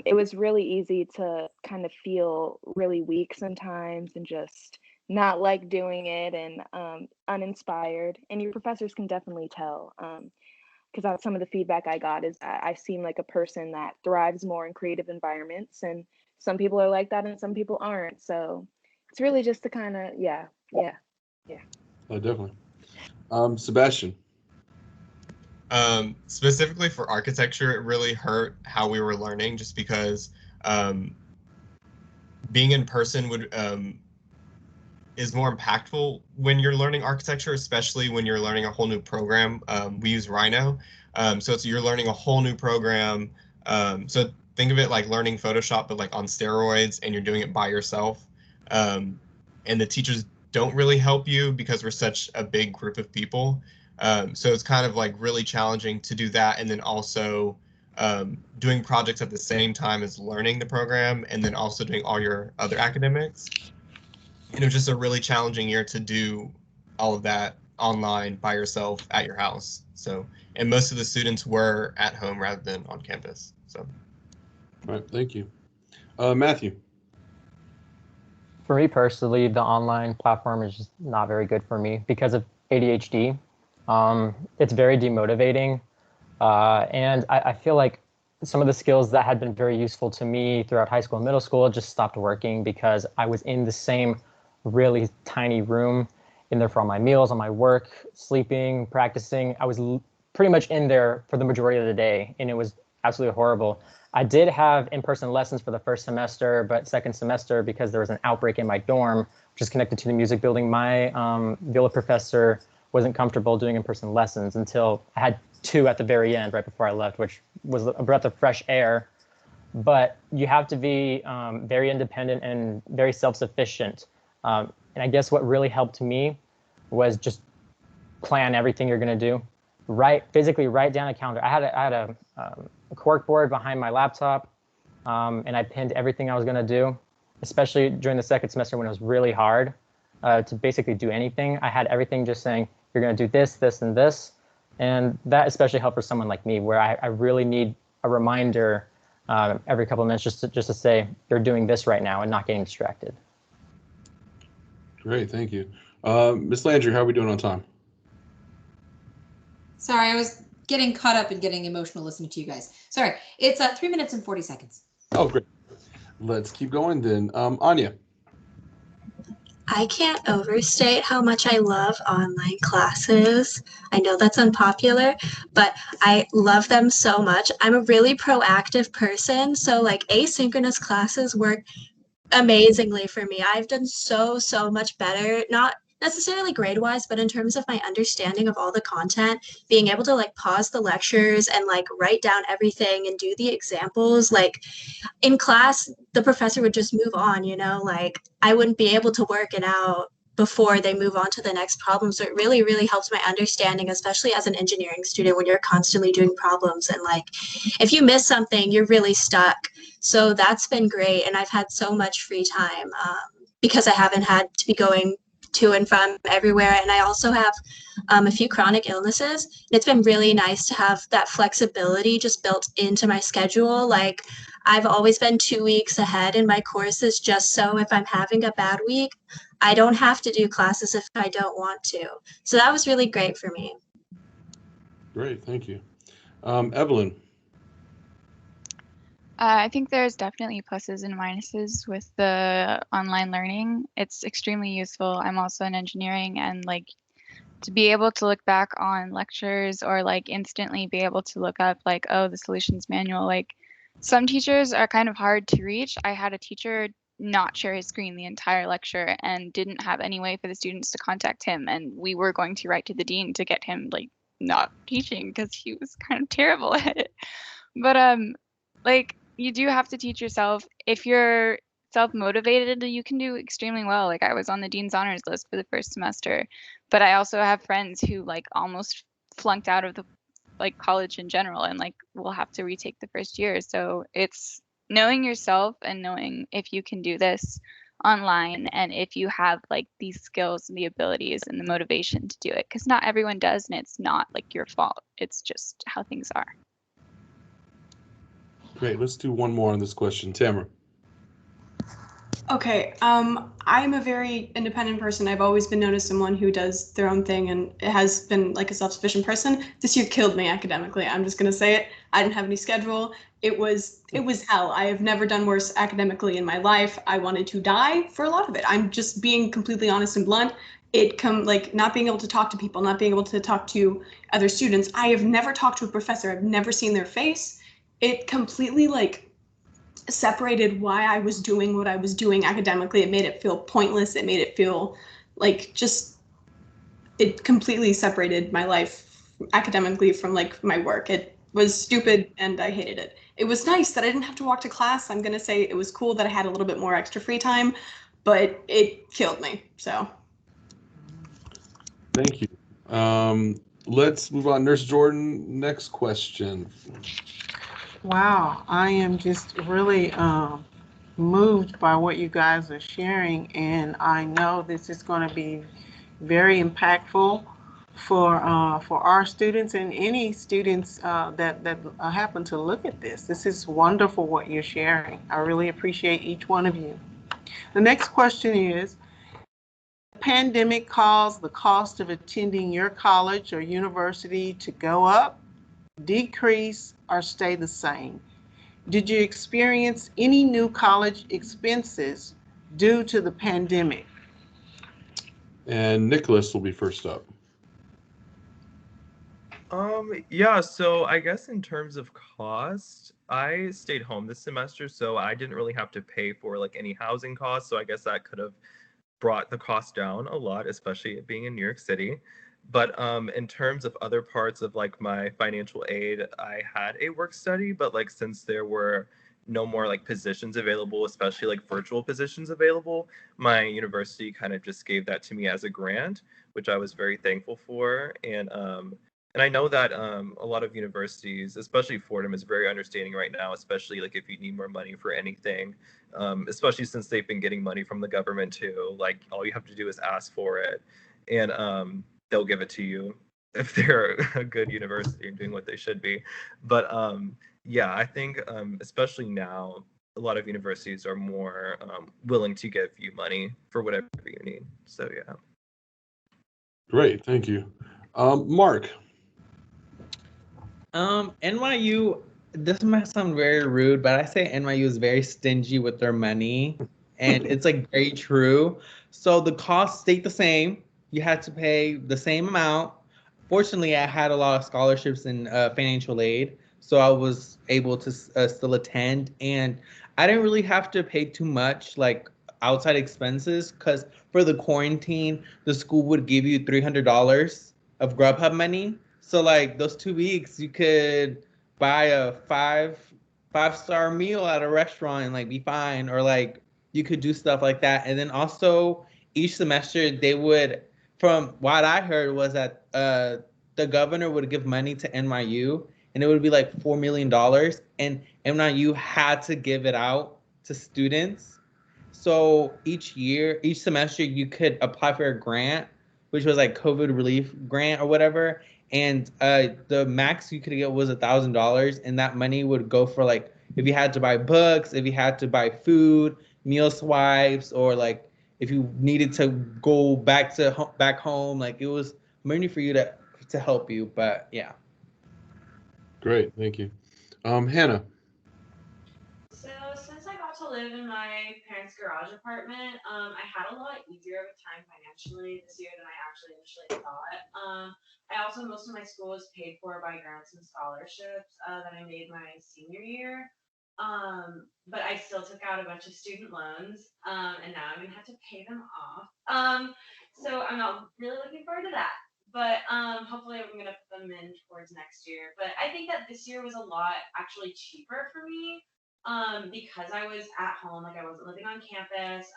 It was really easy to kind of feel really weak sometimes and just not like doing it and uninspired. And your professors can definitely tell because that's some of the feedback I got is that I seem like a person that thrives more in creative environments. And some people are like that and some people aren't. So it's really just the kind of, yeah. Oh, definitely. Sebastian. Specifically for architecture, it really hurt how we were learning just because being in person would is more impactful when you're learning architecture, especially when you're learning a whole new program. We use Rhino. So you're learning a whole new program. So think of it like learning Photoshop, but like on steroids, and you're doing it by yourself. And the teachers don't really help you because we're such a big group of people. So it's kind of like really challenging to do that, and then also doing projects at the same time as learning the program, and then also doing all your other academics. And it was just a really challenging year to do all of that online by yourself at your house. So, and most of the students were at home rather than on campus. So, All right, thank you. Matthew. For me personally, the online platform is just not very good for me because of ADHD. It's very demotivating. And I feel like some of the skills that had been very useful to me throughout high school and middle school just stopped working because I was in the same really tiny room in there for all my meals, all my work, sleeping, practicing. I was pretty much in there for the majority of the day, and it was absolutely horrible. I did have in-person lessons for the first semester, but second semester, because there was an outbreak in my dorm, which is connected to the music building, my viola professor wasn't comfortable doing in-person lessons until I had 2 at the very end, right before I left, which was a breath of fresh air. But you have to be very independent and very self-sufficient. And I guess what really helped me was just plan everything you're going to do. Physically write down a calendar. I had a cork board behind my laptop, and I pinned everything I was going to do, especially during the second semester when it was really hard to basically do anything. I had everything just saying, you're going to do this, this, and this. And that especially helped for someone like me, where I really need a reminder every couple of minutes just to say, you're doing this right now and not getting distracted. Great, thank you. Ms. Landry, how are we doing on time? Sorry, I was getting caught up and getting emotional listening to you guys. Sorry, it's 3 minutes and 40 seconds. Oh, great. Let's keep going then. Anya. I can't overstate how much I love online classes. I know that's unpopular, but I love them so much. I'm a really proactive person, so like asynchronous classes work amazingly for me. I've done so much better, not necessarily grade wise, but in terms of my understanding of all the content, being able to like pause the lectures and like write down everything and do the examples. Like in class, the professor would just move on, like I wouldn't be able to work it out before they move on to the next problem. So it really helps my understanding, especially as an engineering student, when you're constantly doing problems and like if you miss something, you're really stuck. So that's been great. And I've had so much free time because I haven't had to be going to and from everywhere. And I also have a few chronic illnesses. It's been really nice to have that flexibility just built into my schedule. Like I've always been 2 weeks ahead in my courses, just so if I'm having a bad week, I don't have to do classes if I don't want to. So that was really great for me. Great, thank you. Evelyn. I think there's definitely pluses and minuses with the online learning. It's extremely useful. I'm also in engineering, and like to be able to look back on lectures or like instantly be able to look up like, oh, the solutions manual. Like some teachers are kind of hard to reach. I had a teacher not share his screen the entire lecture and didn't have any way for the students to contact him. And we were going to write to the dean to get him like not teaching because he was kind of terrible at it. But like you do have to teach yourself. If you're self-motivated, you can do extremely well. Like I was on the dean's honors list for the first semester, but I also have friends who like almost flunked out of the like college in general and like will have to retake the first year. So it's knowing yourself and knowing if you can do this online and if you have like these skills and the abilities and the motivation to do it, because not everyone does, and it's not like your fault. It's just how things are. Great, let's do one more on this question. Tamara. Okay, I'm a very independent person. I've always been known as someone who does their own thing and it has been like a self-sufficient person. This year killed me academically. I'm just gonna say it. I didn't have any schedule. It was hell. I have never done worse academically in my life. I wanted to die for a lot of it. I'm just being completely honest and blunt. Like not being able to talk to people, not being able to talk to other students. I have never talked to a professor. I've never seen their face. It completely like separated why I was doing what I was doing academically. It made it feel pointless. It made it feel like it completely separated my life academically from like my work. It was stupid and I hated it. It was nice that I didn't have to walk to class. I'm gonna say it was cool that I had a little bit more extra free time, but it killed me. So Thank you. Let's move on. Nurse Jordan, next question. Wow, I am just really moved by what you guys are sharing, and I know this is going to be very impactful for our students and any students that happen to look at this. This is wonderful what you're sharing. I really appreciate each one of you. The next question is, pandemic caused the cost of attending your college or university to go up, decrease, or stay the same? Did you experience any new college expenses due to the pandemic? And Nicholas will be first up. Yeah, so I guess in terms of cost, I stayed home this semester, so I didn't really have to pay for like any housing costs. So I guess that could have brought the cost down a lot, especially it being in New York City. But in terms of other parts of like my financial aid, I had a work study, but like since there were no more like positions available, especially like virtual positions available, my university kind of just gave that to me as a grant, which I was very thankful for. And I know that a lot of universities, especially Fordham, is very understanding right now, especially like if you need more money for anything, especially since they've been getting money from the government too. Like all you have to do is ask for it, and they'll give it to you if they're a good university and doing what they should be. But yeah, I think especially now, a lot of universities are more willing to give you money for whatever you need. So yeah. Great, thank you. Mark. NYU, this might sound very rude, but I say NYU is very stingy with their money, and it's like very true. So the cost stayed the same. You had to pay the same amount. Fortunately, I had a lot of scholarships and financial aid, so I was able to still attend, and I didn't really have to pay too much, like outside expenses, because for the quarantine, the school would give you $300 of Grubhub money. So like those 2 weeks, you could buy a five-star meal at a restaurant and like be fine, or like you could do stuff like that. And then also each semester they would, from what I heard was that the governor would give money to NYU, and it would be like $4 million, and NYU had to give it out to students. So each semester, you could apply for a grant, which was like COVID relief grant or whatever. And the max you could get was $1,000, and that money would go for like if you had to buy books, if you had to buy food, meal swipes, or like if you needed to go back home, like it was money for you to help you. But yeah. Great, thank you. Hannah. So since I got to live in my parents' garage apartment, I had a lot easier of a time financially this year than I actually initially thought. I also, most of my school was paid for by grants and scholarships that I made my senior year. But I still took out a bunch of student loans, and now I'm gonna have to pay them off. So I'm not really looking forward to that. But hopefully I'm gonna put them in towards next year. But I think that this year was a lot actually cheaper for me because I was at home, like I wasn't living on campus.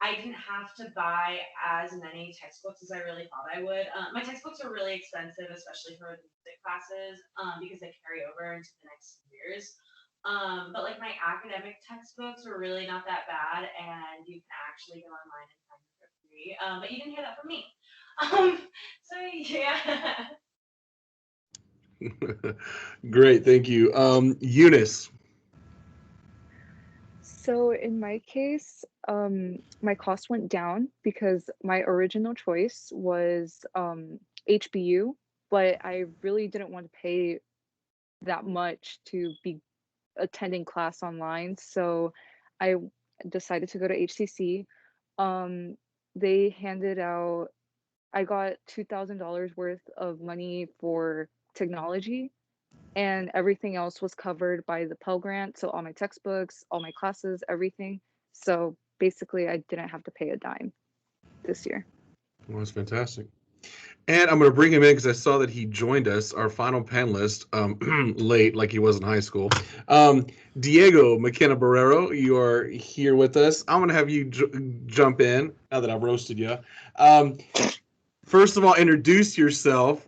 I didn't have to buy as many textbooks as I really thought I would. My textbooks are really expensive, especially for the music classes, because they carry over into the next years. But like my academic textbooks were really not that bad, and you can actually go online and find them for free. But you didn't hear that from me. So yeah. Great, thank you. Eunice. So in my case, my cost went down because my original choice was HBU, but I really didn't want to pay that much to be attending class online. So I decided to go to HCC. Um, they handed out, I got $2,000 worth of money for technology. and everything else was covered by the Pell Grant. So all my textbooks, all my classes, everything. So basically, I didn't have to pay a dime this year. Well, that's fantastic. And I'm going to bring him in because I saw that he joined us, our final panelist, late, like he was in high school. Diego McKenna Barrero, you are here with us. I'm going to have you jump in now that I've roasted you. First of all, introduce yourself,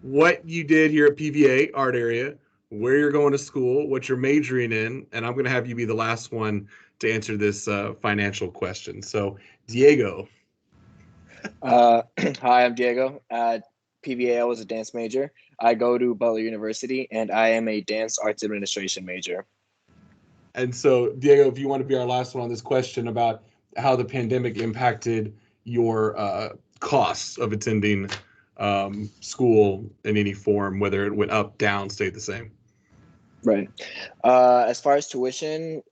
what you did here at PVA art area, where you're going to school, what you're majoring in, and I'm going to have you be the last one to answer this financial question. So, Diego. Hi, I'm Diego. At PVA, I was a dance major. I go to Butler University, and I am a dance arts administration major. And so, Diego, if you want to be our last one on this question about how the pandemic impacted your costs of attending school in any form, whether it went up, down, stayed the same. Right. As far as tuition,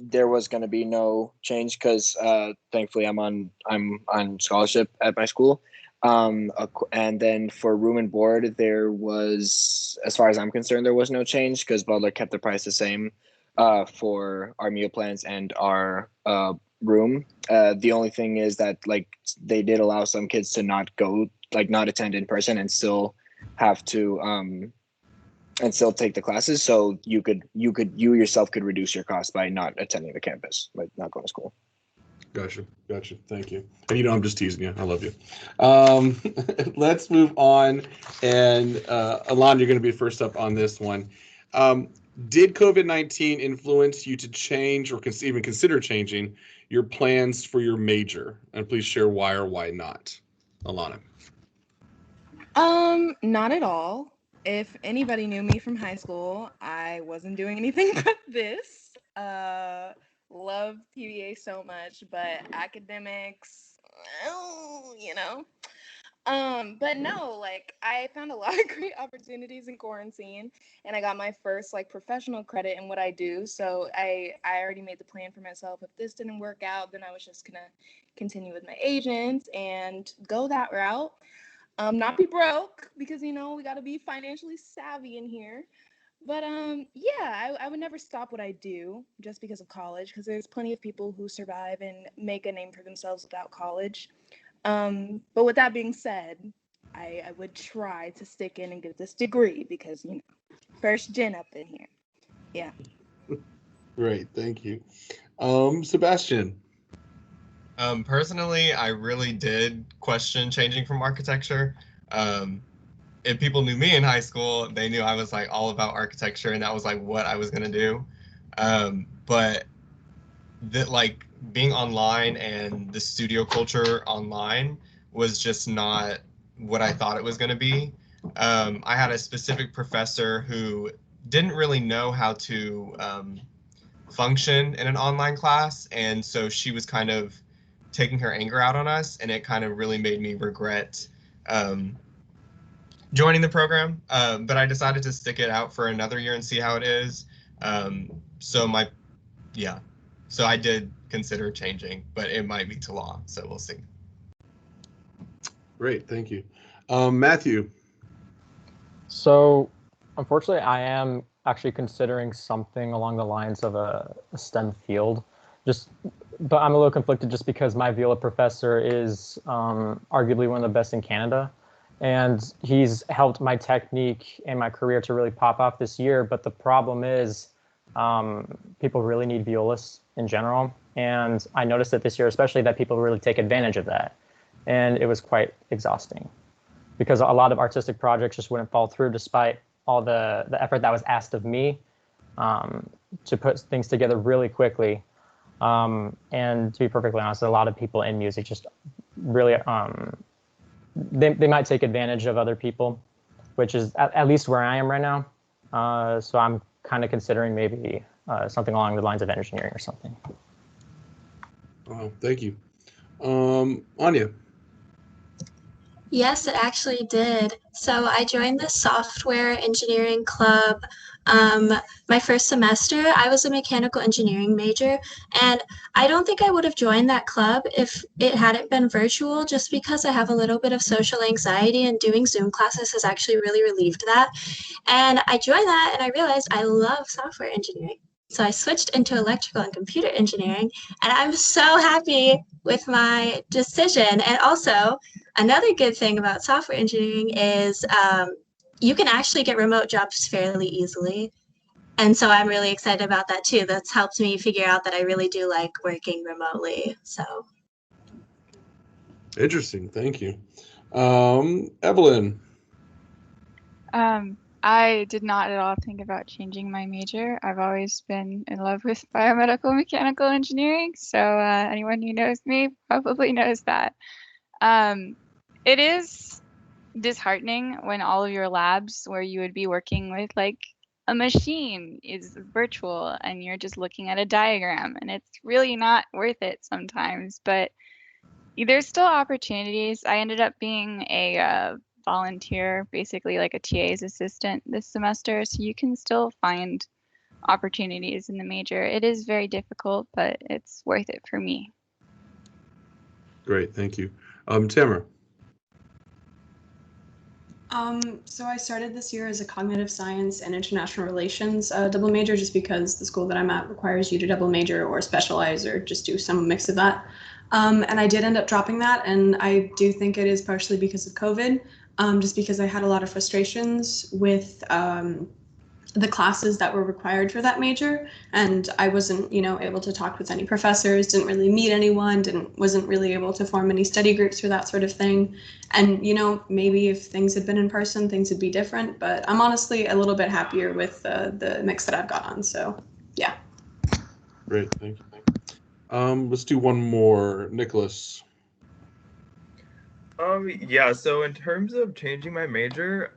there was going to be no change because thankfully I'm on scholarship at my school. And then for room and board, there was, as far as I'm concerned, there was no change because Butler kept the price the same for our meal plans and our room. The only thing is that like they did allow some kids to not attend in person and still have to and still take the classes. So you yourself could reduce your cost by not attending the campus, like not going to school. Gotcha. Thank you. And I'm just teasing you. I love you. Let's move on. And Alon, you're going to be first up on this one. Did COVID-19 influence you to change or even consider changing your plans for your major? And please share why or why not. Alana. Not at all. If anybody knew me from high school, I wasn't doing anything but this. Love PVA so much, but academics, But no, like I found a lot of great opportunities in quarantine, and I got my first like professional credit in what I do. So I already made the plan for myself. If this didn't work out, then I was just gonna continue with my agents and go that route. Not be broke because we got to be financially savvy in here. But yeah, I would never stop what I do just because of college, because there's plenty of people who survive and make a name for themselves without college. But with that being said, I would try to stick in and get this degree because first gen up in here. Yeah. Great, thank you. Sebastian. Personally, I really did question changing from architecture. If people knew me in high school, they knew I was like all about architecture and that was like what I was gonna do. But like being online and the studio culture online was just not what I thought it was gonna be. I had a specific professor who didn't really know how to function in an online class, and so she was kind of taking her anger out on us, and it kind of really made me regret joining the program. But I decided to stick it out for another year and see how it is. So I did consider changing, but it might be to law, so we'll see. Great, thank you. Matthew. So unfortunately, I am actually considering something along the lines of a STEM field. But I'm a little conflicted just because my viola professor is arguably one of the best in Canada. And he's helped my technique and my career to really pop off this year. But the problem is people really need violas in general. And I noticed it this year, especially that people really take advantage of that. And it was quite exhausting because a lot of artistic projects just wouldn't fall through despite all the effort that was asked of me to put things together really quickly. And to be perfectly honest, a lot of people in music just really, they might take advantage of other people, which is at least where I am right now. So I'm kind of considering maybe something along the lines of engineering or something. Oh, thank you. Anya. Yes, it actually did. So I joined the software engineering club My first semester, I was a mechanical engineering major, and I don't think I would have joined that club if it hadn't been virtual, just because I have a little bit of social anxiety, and doing Zoom classes has actually really relieved that. And I joined that and I realized I love software engineering. So I switched into electrical and computer engineering, and I'm so happy with my decision. And also, another good thing about software engineering is you can actually get remote jobs fairly easily. And so I'm really excited about that too. That's helped me figure out that I really do like working remotely. So Interesting. Thank you. Evelyn. I did not at all think about changing my major. I've always been in love with biomedical mechanical engineering, so anyone who knows me probably knows that. It is disheartening when all of your labs where you would be working with like a machine is virtual and you're just looking at a diagram, and it's really not worth it sometimes, but there's still opportunities. I ended up being a volunteer, basically like a TA's assistant this semester, so you can still find opportunities in the major. It is very difficult, but it's worth it for me. Great. Thank you. Tamara. So I started this year as a cognitive science and international relations double major, just because the school that I'm at requires you to double major or specialize or just do some mix of that. And I did end up dropping that, and I do think it is partially because of COVID, just because I had a lot of frustrations with the classes that were required for that major, and I wasn't, able to talk with any professors, didn't really meet anyone, wasn't really able to form any study groups for that sort of thing. And maybe if things had been in person, things would be different, but I'm honestly a little bit happier with the mix that I've got on. So yeah. Great. Thank you. Let's do one more. Nicholas. Yeah, so in terms of changing my major,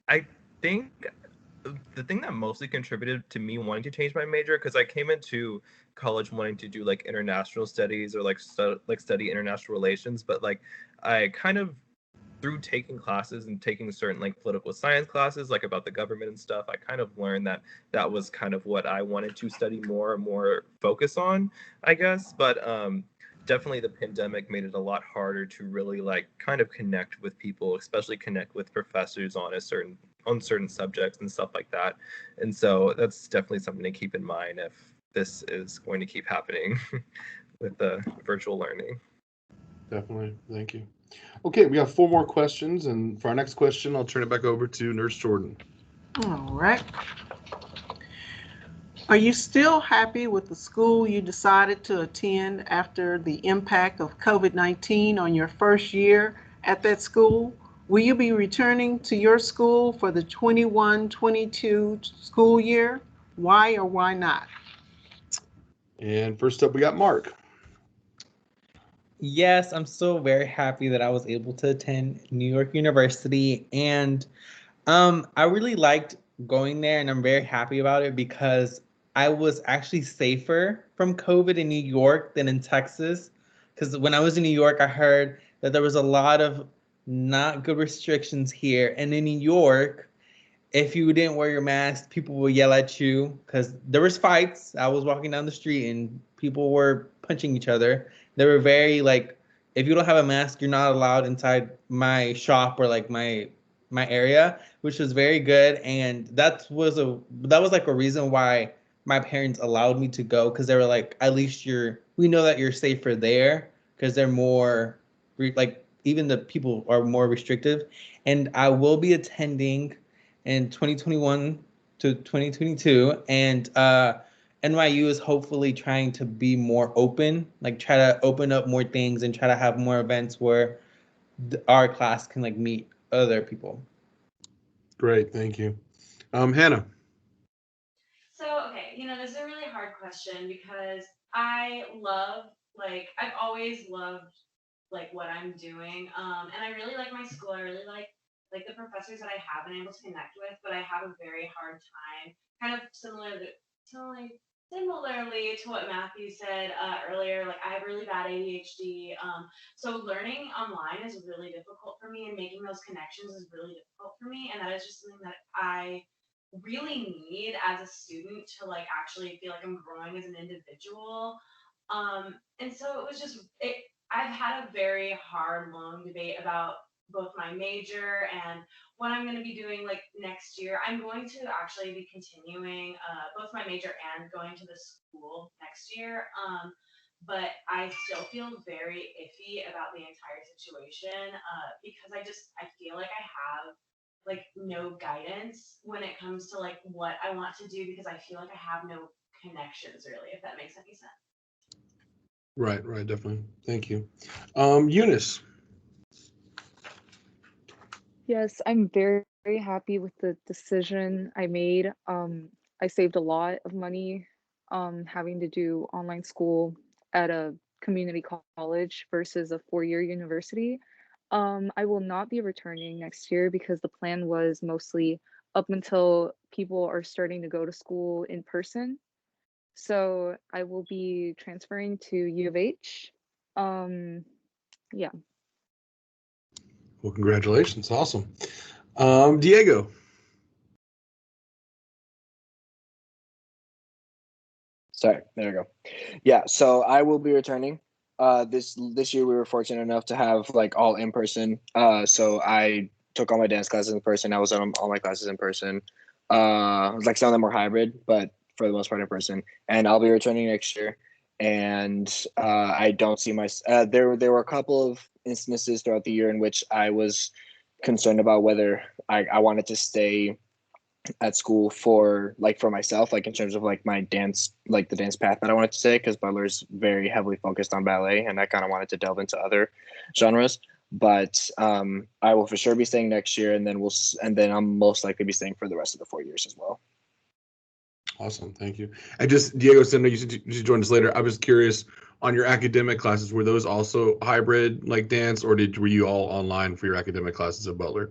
I think the thing that mostly contributed to me wanting to change my major, because I came into college wanting to do like international studies or like study international relations, but like I kind of, through taking classes and taking certain like political science classes like about the government and stuff, I kind of learned that that was kind of what I wanted to study more focus on, I guess. But definitely the pandemic made it a lot harder to really like kind of connect with people, especially connect with professors on certain subjects and stuff like that. And so that's definitely something to keep in mind if this is going to keep happening with the virtual learning. Definitely. Thank you. Okay, we have 4 more questions, and for our next question, I'll turn it back over to Nurse Jordan. All right. Are you still happy with the school you decided to attend after the impact of COVID-19 on your first year at that school? Will you be returning to your school for the 21-22 school year? Why or why not? And first up, we got Mark. Yes, I'm so very happy that I was able to attend New York University, and I really liked going there, and I'm very happy about it because I was actually safer from COVID in New York than in Texas. Because when I was in New York, I heard that there was a lot of not good restrictions here, and in New York, if you didn't wear your mask, people would yell at you because there was fights. I was walking down the street and people were punching each other. They were very like, if you don't have a mask, you're not allowed inside my shop or like my area, which was very good. And that was like a reason why my parents allowed me to go, because they were like, at least we know that you're safer there, because they're more like, even the people are more restrictive. And I will be attending in 2021 to 2022, and NYU is hopefully trying to be more open, like try to open up more things and try to have more events where our class can like meet other people. Great, thank you. Hannah. So, okay, this is a really hard question because I've always loved like what I'm doing. And I really like my school. I really like the professors that I have been able to connect with, but I have a very hard time, kind of similarly to what Matthew said earlier. Like I have really bad ADHD. So learning online is really difficult for me, and making those connections is really difficult for me. And that is just something that I really need as a student to like actually feel like I'm growing as an individual. And so it was just it. I've had a very hard, long debate about both my major and what I'm going to be doing like next year. I'm going to actually be continuing both my major and going to the school next year. But I still feel very iffy about the entire situation because I feel like I have like no guidance when it comes to like what I want to do because I feel like I have no connections really, if that makes any sense. Right, definitely. Thank you. Eunice. Yes, I'm very, very happy with the decision I made. I saved a lot of money having to do online school at a community college versus a four-year university. I will not be returning next year because the plan was mostly up until people are starting to go to school in person. So I will be transferring to U of H. Yeah. Well, congratulations. Awesome. Diego. Sorry, there we go. Yeah, so I will be returning. This year we were fortunate enough to have like all in person. So I took all my dance classes in person. I was on all my classes in person. Like some of them were hybrid, but for the most part in person. And I'll be returning next year. And I don't see my. There were a couple of instances throughout the year in which I was concerned about whether I wanted to stay at school for myself, like in terms of like my dance, like the dance path that I wanted to take, because Butler's very heavily focused on ballet and I kind of wanted to delve into other genres. But I will for sure be staying next year, and then I'm most likely be staying for the rest of the 4 years as well. Awesome, thank you. And just Diego said, no, you should join us later. I was curious on your academic classes, were those also hybrid like dance, or were you all online for your academic classes at Butler?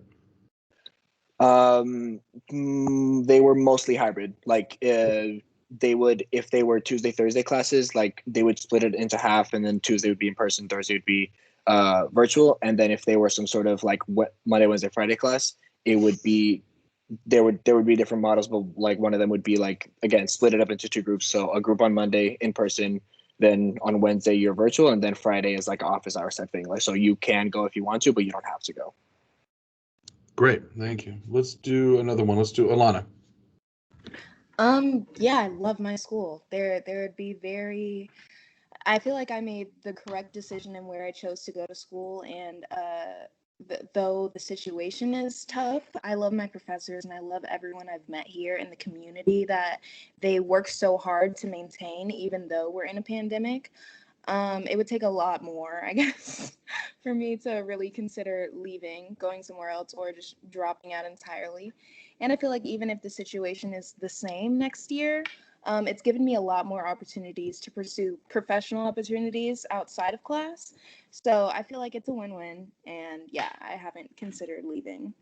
They were mostly hybrid. Like they would, if they were Tuesday, Thursday classes, like they would split it into half, and then Tuesday would be in person, Thursday would be virtual. And then if they were some sort of like Monday, Wednesday, Friday class, it would be there would be different models, but like one of them would be like, again, split it up into two groups. So a group on Monday in person, then on Wednesday you're virtual, and then Friday is like an office hours type thing. Like, so you can go if you want to, but you don't have to go. Great, thank you. Let's do another one. Let's do Alana. Yeah, I love my school. There would be I feel like I made the correct decision in where I chose to go to school, and though the situation is tough, I love my professors and I love everyone I've met here in the community that they work so hard to maintain, even though we're in a pandemic. It would take a lot more, I guess, for me to really consider leaving, going somewhere else, or just dropping out entirely. And I feel like even if the situation is the same next year, it's given me a lot more opportunities to pursue professional opportunities outside of class. So I feel like it's a win-win. And yeah, I haven't considered leaving.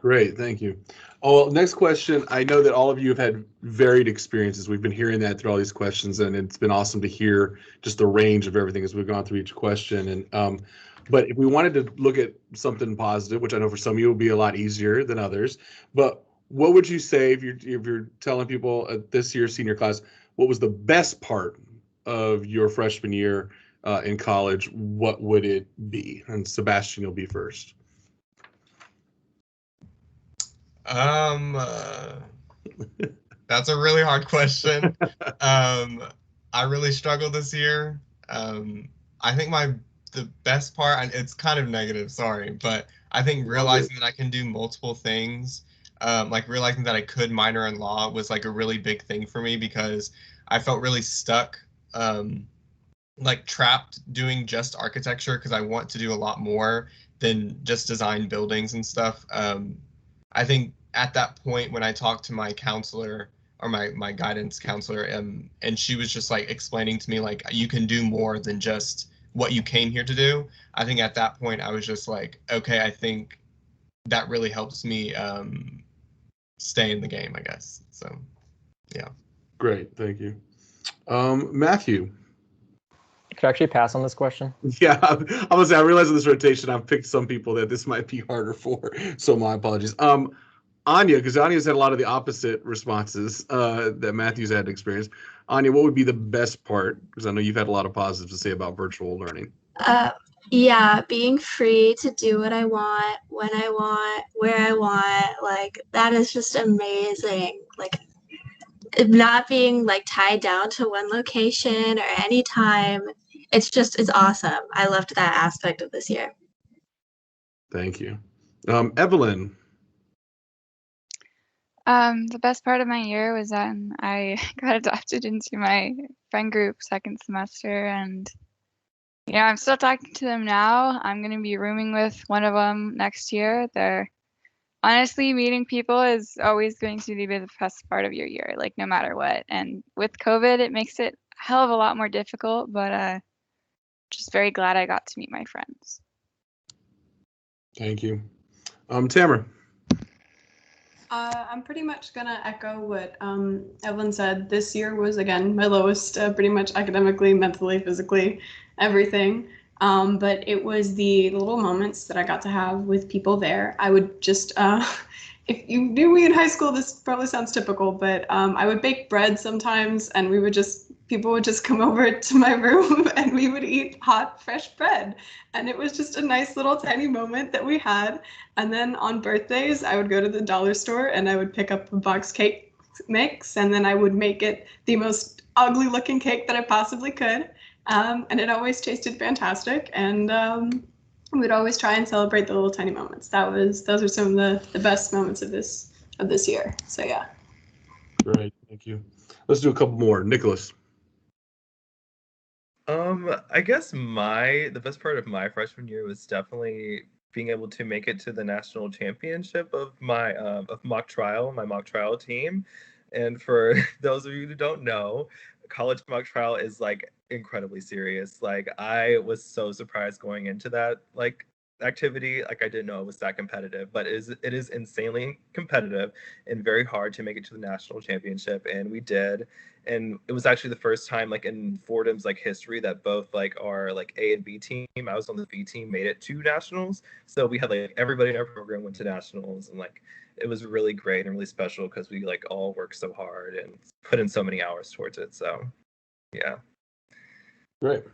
Great, thank you. Oh, well, next question. I know that all of you have had varied experiences. We've been hearing that through all these questions, and it's been awesome to hear just the range of everything as we've gone through each question. And but if we wanted to look at something positive, which I know for some of you will be a lot easier than others, but what would you say if you're telling people at this year's senior class, what was the best part of your freshman year in college? What would it be? And Sebastian, you'll be first. That's a really hard question. I really struggled this year. I think the best part, and it's kind of negative, sorry, but I think realizing that I can do multiple things, like realizing that I could minor in law was like a really big thing for me, because I felt really stuck, like trapped doing just architecture, because I want to do a lot more than just design buildings and stuff. I think at that point when I talked to my counselor, or my guidance counselor, and she was just like explaining to me like, you can do more than just what you came here to do. I think at that point I was just like, okay, I think that really helps me stay in the game, I guess. So yeah. Great, thank you. Matthew. Could I actually pass on this question? Yeah, I'm gonna say, I realize in this rotation I've picked some people that this might be harder for, so my apologies. Anya, because Anya's had a lot of the opposite responses that Matthew's had experience. Anya, what would be the best part? Because I know you've had a lot of positives to say about virtual learning. Uh, yeah, being free to do what I want, when I want, where I want, like that is just amazing. Like not being like tied down to one location or any time. It's awesome. I loved that aspect of this year. Thank you. Evelyn. The best part of my year was when I got adopted into my friend group second semester, and I'm still talking to them now. I'm gonna be rooming with one of them next year. They're honestly, meeting people is always going to be the best part of your year, like no matter what. And with COVID, it makes it a hell of a lot more difficult, but just very glad I got to meet my friends. Thank you. Tamara. I'm pretty much gonna echo what Evelyn said. This year was again my lowest, pretty much academically, mentally, physically, everything. But it was the little moments that I got to have with people there. I would just, if you knew me in high school, this probably sounds typical, but I would bake bread sometimes, and people would just come over to my room, and we would eat hot, fresh bread. And it was just a nice little tiny moment that we had. And then on birthdays, I would go to the dollar store and I would pick up a box cake mix, and then I would make it the most ugly looking cake that I possibly could. And it always tasted fantastic. And we'd always try and celebrate the little tiny moments. Those are some of the best moments of this year. So yeah. Great, thank you. Let's do a couple more. Nicholas. I guess the best part of my freshman year was definitely being able to make it to the national championship of my mock trial team. And for those of you who don't know, college mock trial is like incredibly serious. Like I was so surprised going into that activity. Like I didn't know it was that competitive, but it is insanely competitive and very hard to make it to the national championship, and we did. And it was actually the first time like in Fordham's like history that both like our like A and B team, I was on the B team, made it to nationals. So we had like everybody in our program went to nationals, and like it was really great and really special because we like all worked so hard and put in so many hours towards it. So yeah. Great.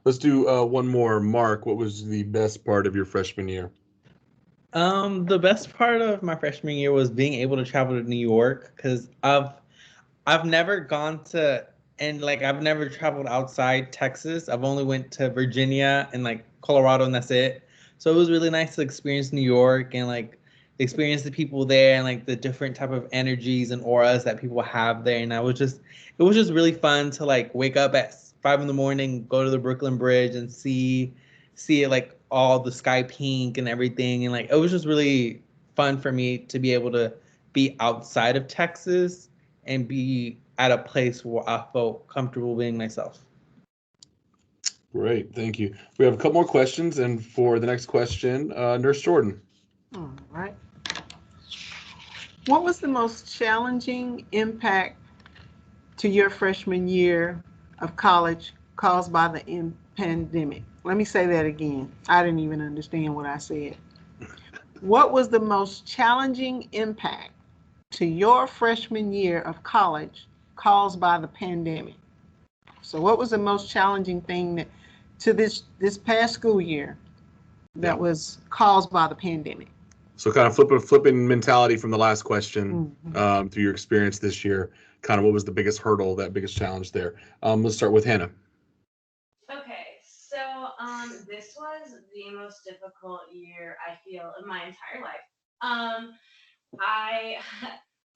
Let's do one more. Mark, what was the best part of your freshman year? The best part of my freshman year was being able to travel to New York, because I've never gone to, and like I've never traveled outside Texas. I've only went to Virginia and like Colorado, and that's it. So it was really nice to experience New York and like experience the people there and like the different type of energies and auras that people have there. And it was just really fun to like wake up at 5 a.m, go to the Brooklyn Bridge and see it like all the sky pink and everything. And like it was just really fun for me to be able to be outside of Texas and be at a place where I felt comfortable being myself. Great, thank you. We have a couple more questions, and for the next question, Nurse Jordan. All right. What was the most challenging impact to your freshman year of college caused by the pandemic? Let me say that again. I didn't even understand what I said. What was the most challenging impact to your freshman year of college caused by the pandemic? So what was the most challenging thing to this past school year that was caused by the pandemic? So kind of flipping mentality from the last question through your experience this year, kind of what was the biggest hurdle, that biggest challenge there? Let's start with Hannah. Okay, so this was the most difficult year I feel of my entire life. I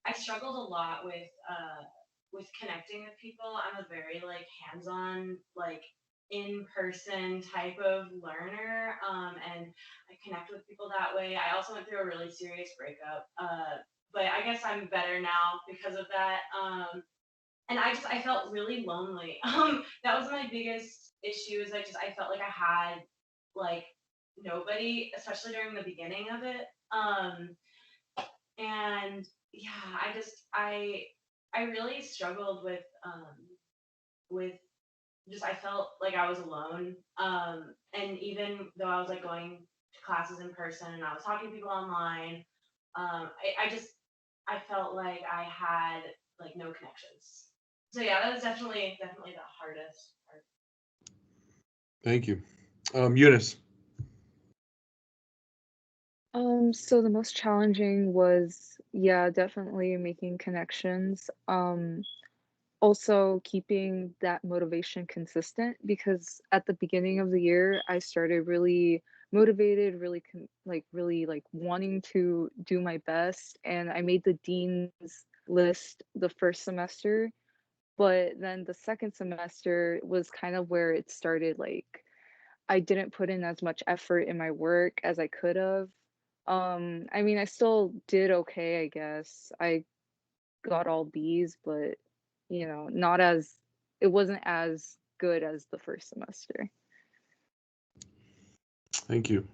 I struggled a lot with connecting with people. I'm a very like hands-on, like in-person type of learner, and I connect with people that way. I also went through a really serious breakup, but I guess I'm better now because of that. And I felt really lonely. That was my biggest issue. Is I felt like I had like nobody, especially during the beginning of it. And yeah, I really struggled with just I felt like I was alone. And even though I was like going to classes in person and I was talking to people online, I felt like I had like no connections. So yeah, that was definitely the hardest part. Thank you. Eunice. So the most challenging was, yeah, definitely making connections. Also keeping that motivation consistent because at the beginning of the year, I started really motivated, really really like wanting to do my best, and I made the dean's list the first semester, but then the second semester was kind of where it started like I didn't put in as much effort in my work as I could have. I mean, I still did okay, I guess. I got all B's, but not as it wasn't as good as the first semester. Thank you.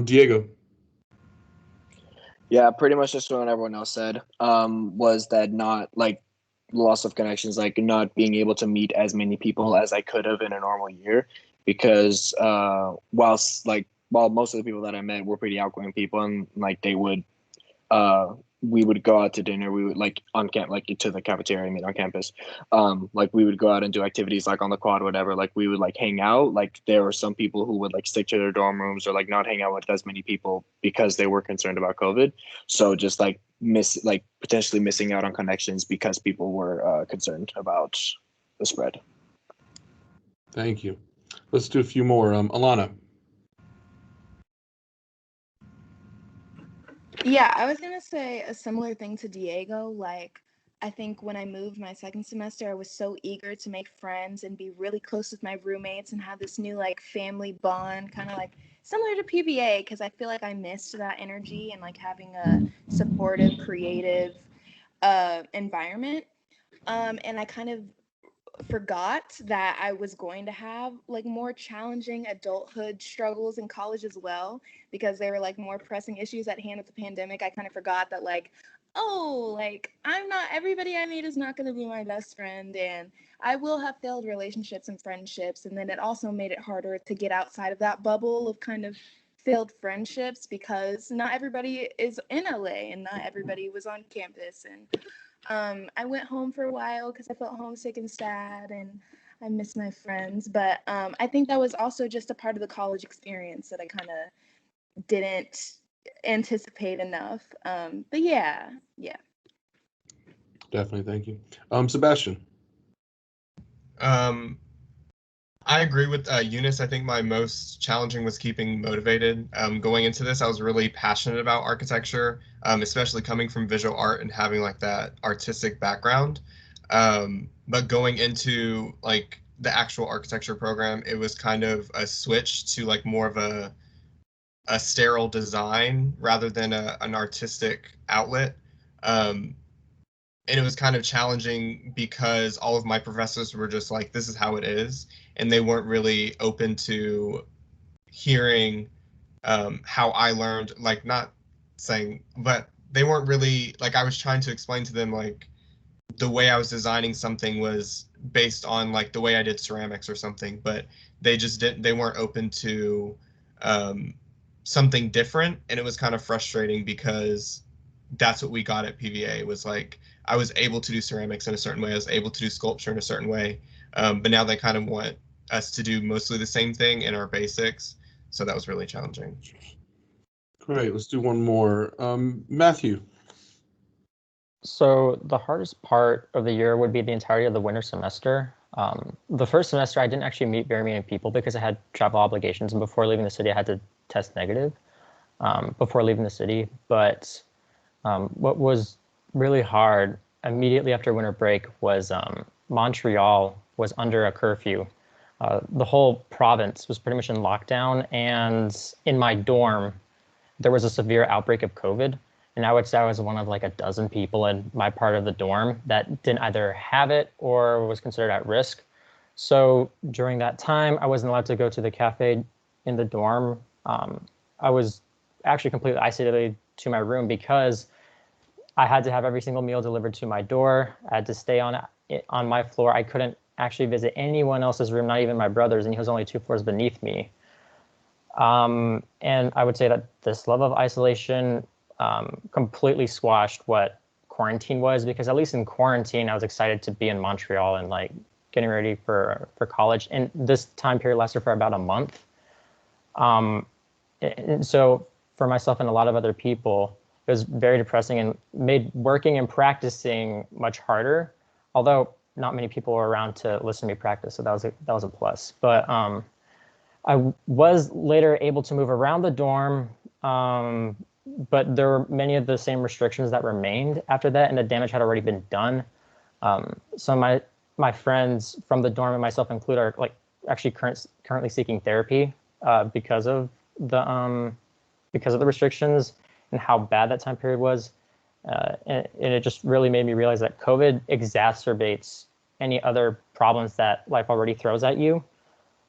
Diego. Yeah, pretty much just what everyone else said. Was that not like loss of connections, like not being able to meet as many people as I could have in a normal year, because while most of the people that I met were pretty outgoing people, and like we would go out to dinner. We would like on camp, like to the cafeteria, I mean on campus. Like we would go out and do activities like on the quad, whatever. Like we would like hang out. Like there were some people who would like stick to their dorm rooms or like not hang out with as many people because they were concerned about COVID. So just like potentially missing out on connections because people were concerned about the spread. Thank you. Let's do a few more. Alana. Yeah, I was gonna say a similar thing to Diego. Like, I think when I moved my second semester, I was so eager to make friends and be really close with my roommates and have this new like family bond, kind of like similar to PBA, because I feel like I missed that energy and like having a supportive, creative environment. And I kind of forgot that I was going to have like more challenging adulthood struggles in college as well, because there were like more pressing issues at hand with the pandemic. I kind of forgot that like, oh, like I'm not everybody I meet is not going to be my best friend, and I will have failed relationships and friendships. And then it also made it harder to get outside of that bubble of kind of failed friendships, because not everybody is in LA and not everybody was on campus. And I went home for a while because I felt homesick and sad, and I miss my friends. But I think that was also just a part of the college experience that I kind of didn't anticipate enough. But yeah. Definitely. Thank you. Sebastian. I agree with Eunice. I think my most challenging was keeping motivated. Going into this, I was really passionate about architecture, especially coming from visual art and having like that artistic background. But going into like the actual architecture program, it was kind of a switch to like more of a sterile design rather than an artistic outlet. Um, and it was kind of challenging because all of my professors were just like, this is how it is, and they weren't really open to hearing how I learned, like not saying, but they weren't really like, I was trying to explain to them like the way I was designing something was based on like the way I did ceramics or something, but they weren't open to um, something different. And it was kind of frustrating because that's what we got at PVA. Was like I was able to do ceramics in a certain way, I was able to do sculpture in a certain way, but now they kind of want us to do mostly the same thing in our basics. So that was really challenging. Great. Let's do one more. Matthew. So the hardest part of the year would be the entirety of the winter semester. The first semester, I didn't actually meet very many people because I had travel obligations, and before leaving the city, I had to test negative before leaving the city. But what was really hard immediately after winter break was Montreal was under a curfew. The whole province was pretty much in lockdown, and in my dorm, there was a severe outbreak of COVID. And I would say I was one of like a dozen people in my part of the dorm that didn't either have it or was considered at risk. So during that time, I wasn't allowed to go to the cafe in the dorm. I was actually completely isolated to my room because I had to have every single meal delivered to my door. I had to stay on my floor. I couldn't actually visit anyone else's room, not even my brother's, and he was only 2 floors beneath me. And I would say that this level of isolation completely squashed what quarantine was, because at least in quarantine, I was excited to be in Montreal and like getting ready for college. And this time period lasted for about a month. And so for myself and a lot of other people, it was very depressing and made working and practicing much harder. Although not many people were around to listen to me practice, so that was a plus. But I was later able to move around the dorm, but there were many of the same restrictions that remained after that, and the damage had already been done. So my friends from the dorm, and myself included, are like actually currently seeking therapy because of the restrictions and how bad that time period was. And it just really made me realize that COVID exacerbates any other problems that life already throws at you,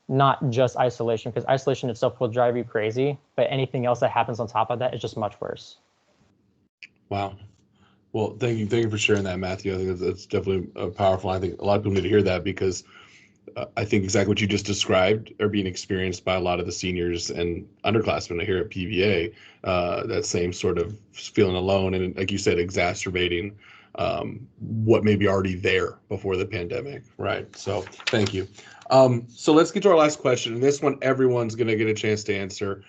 not just isolation, because isolation itself will drive you crazy, but anything else that happens on top of that is just much worse. Wow. Well, thank you for sharing that, Matthew. I think that's definitely powerful. I think a lot of people need to hear that, because I think exactly what you just described are being experienced by a lot of the seniors and underclassmen here at PVA. That same sort of feeling alone, and like you said, exacerbating what may be already there before the pandemic, right? So thank you. So let's get to our last question, and this one everyone's going to get a chance to answer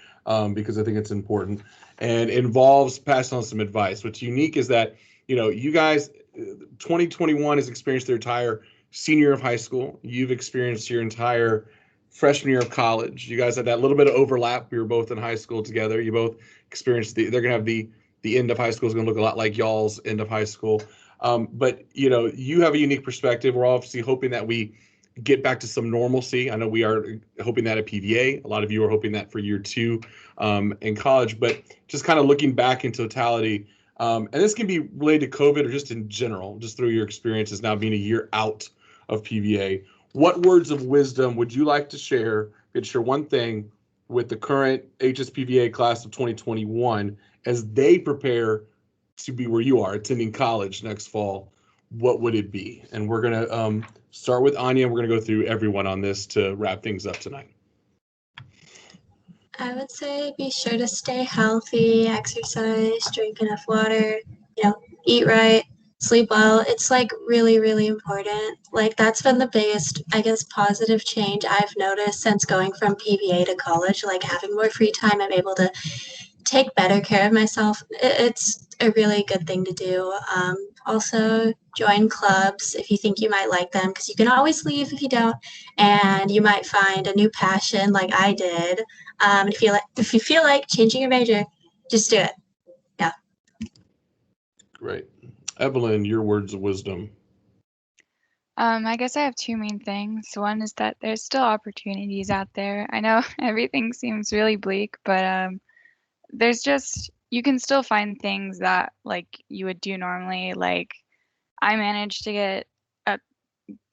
because I think it's important and involves passing on some advice. What's unique is that, you guys, 2021 has experienced their entire senior year of high school. You've experienced your entire freshman year of college. You guys had that little bit of overlap. We were both in high school together. You both experienced they're going to have the end of high school is going to look a lot like y'all's end of high school. But you have a unique perspective. We're obviously hoping that we get back to some normalcy. I know we are hoping that at PVA. A lot of you are hoping that for year 2 in college. But just kind of looking back in totality, and this can be related to COVID or just in general, just through your experiences now being a year out of PVA. What words of wisdom would you like to share? If you could share one thing with the current HSPVA class of 2021 as they prepare to be where you are, attending college next fall, what would it be? And we're going to start with Anya. We're going to go through everyone on this to wrap things up tonight. I would say be sure to stay healthy, exercise, drink enough water, eat right, sleep well. It's like really, really important. Like that's been the biggest, I guess, positive change I've noticed since going from PVA to college. Like having more free time, I'm able to take better care of myself. It's a really good thing to do. Also, join clubs if you think you might like them, because you can always leave if you don't, and you might find a new passion like I did. If you feel like changing your major, just do it. Yeah. Great. Evelyn, your words of wisdom. I guess I have two main things. One is that there's still opportunities out there. I know everything seems really bleak, but there's just, you can still find things that like you would do normally. Like I managed to get a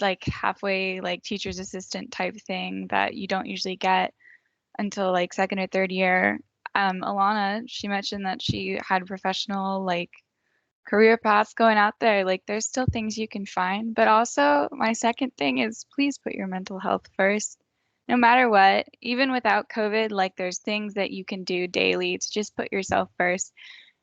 like halfway like teacher's assistant type thing that you don't usually get until like second or third year. Alana, she mentioned that she had professional like career paths going out there. Like there's still things you can find, but also my second thing is please put your mental health first. No matter what, even without COVID, like there's things that you can do daily to just put yourself first.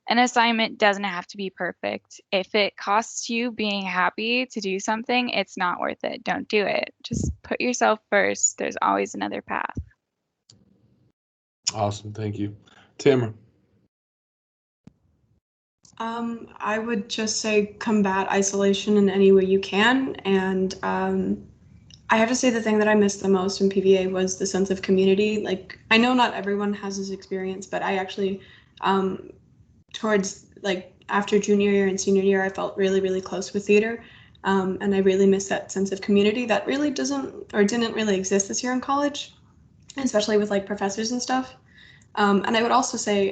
An assignment doesn't have to be perfect. If it costs you being happy to do something, it's not worth it. Don't do it. Just put yourself first. There's always another path. Awesome. Thank you. Tamara. I would just say combat isolation in any way you can. And I have to say the thing that I missed the most in PVA was the sense of community. Like, I know not everyone has this experience, but I actually, towards like after junior year and senior year, I felt really, really close with theater. And I really miss that sense of community that really didn't really exist this year in college, especially with like professors and stuff. And I would also say,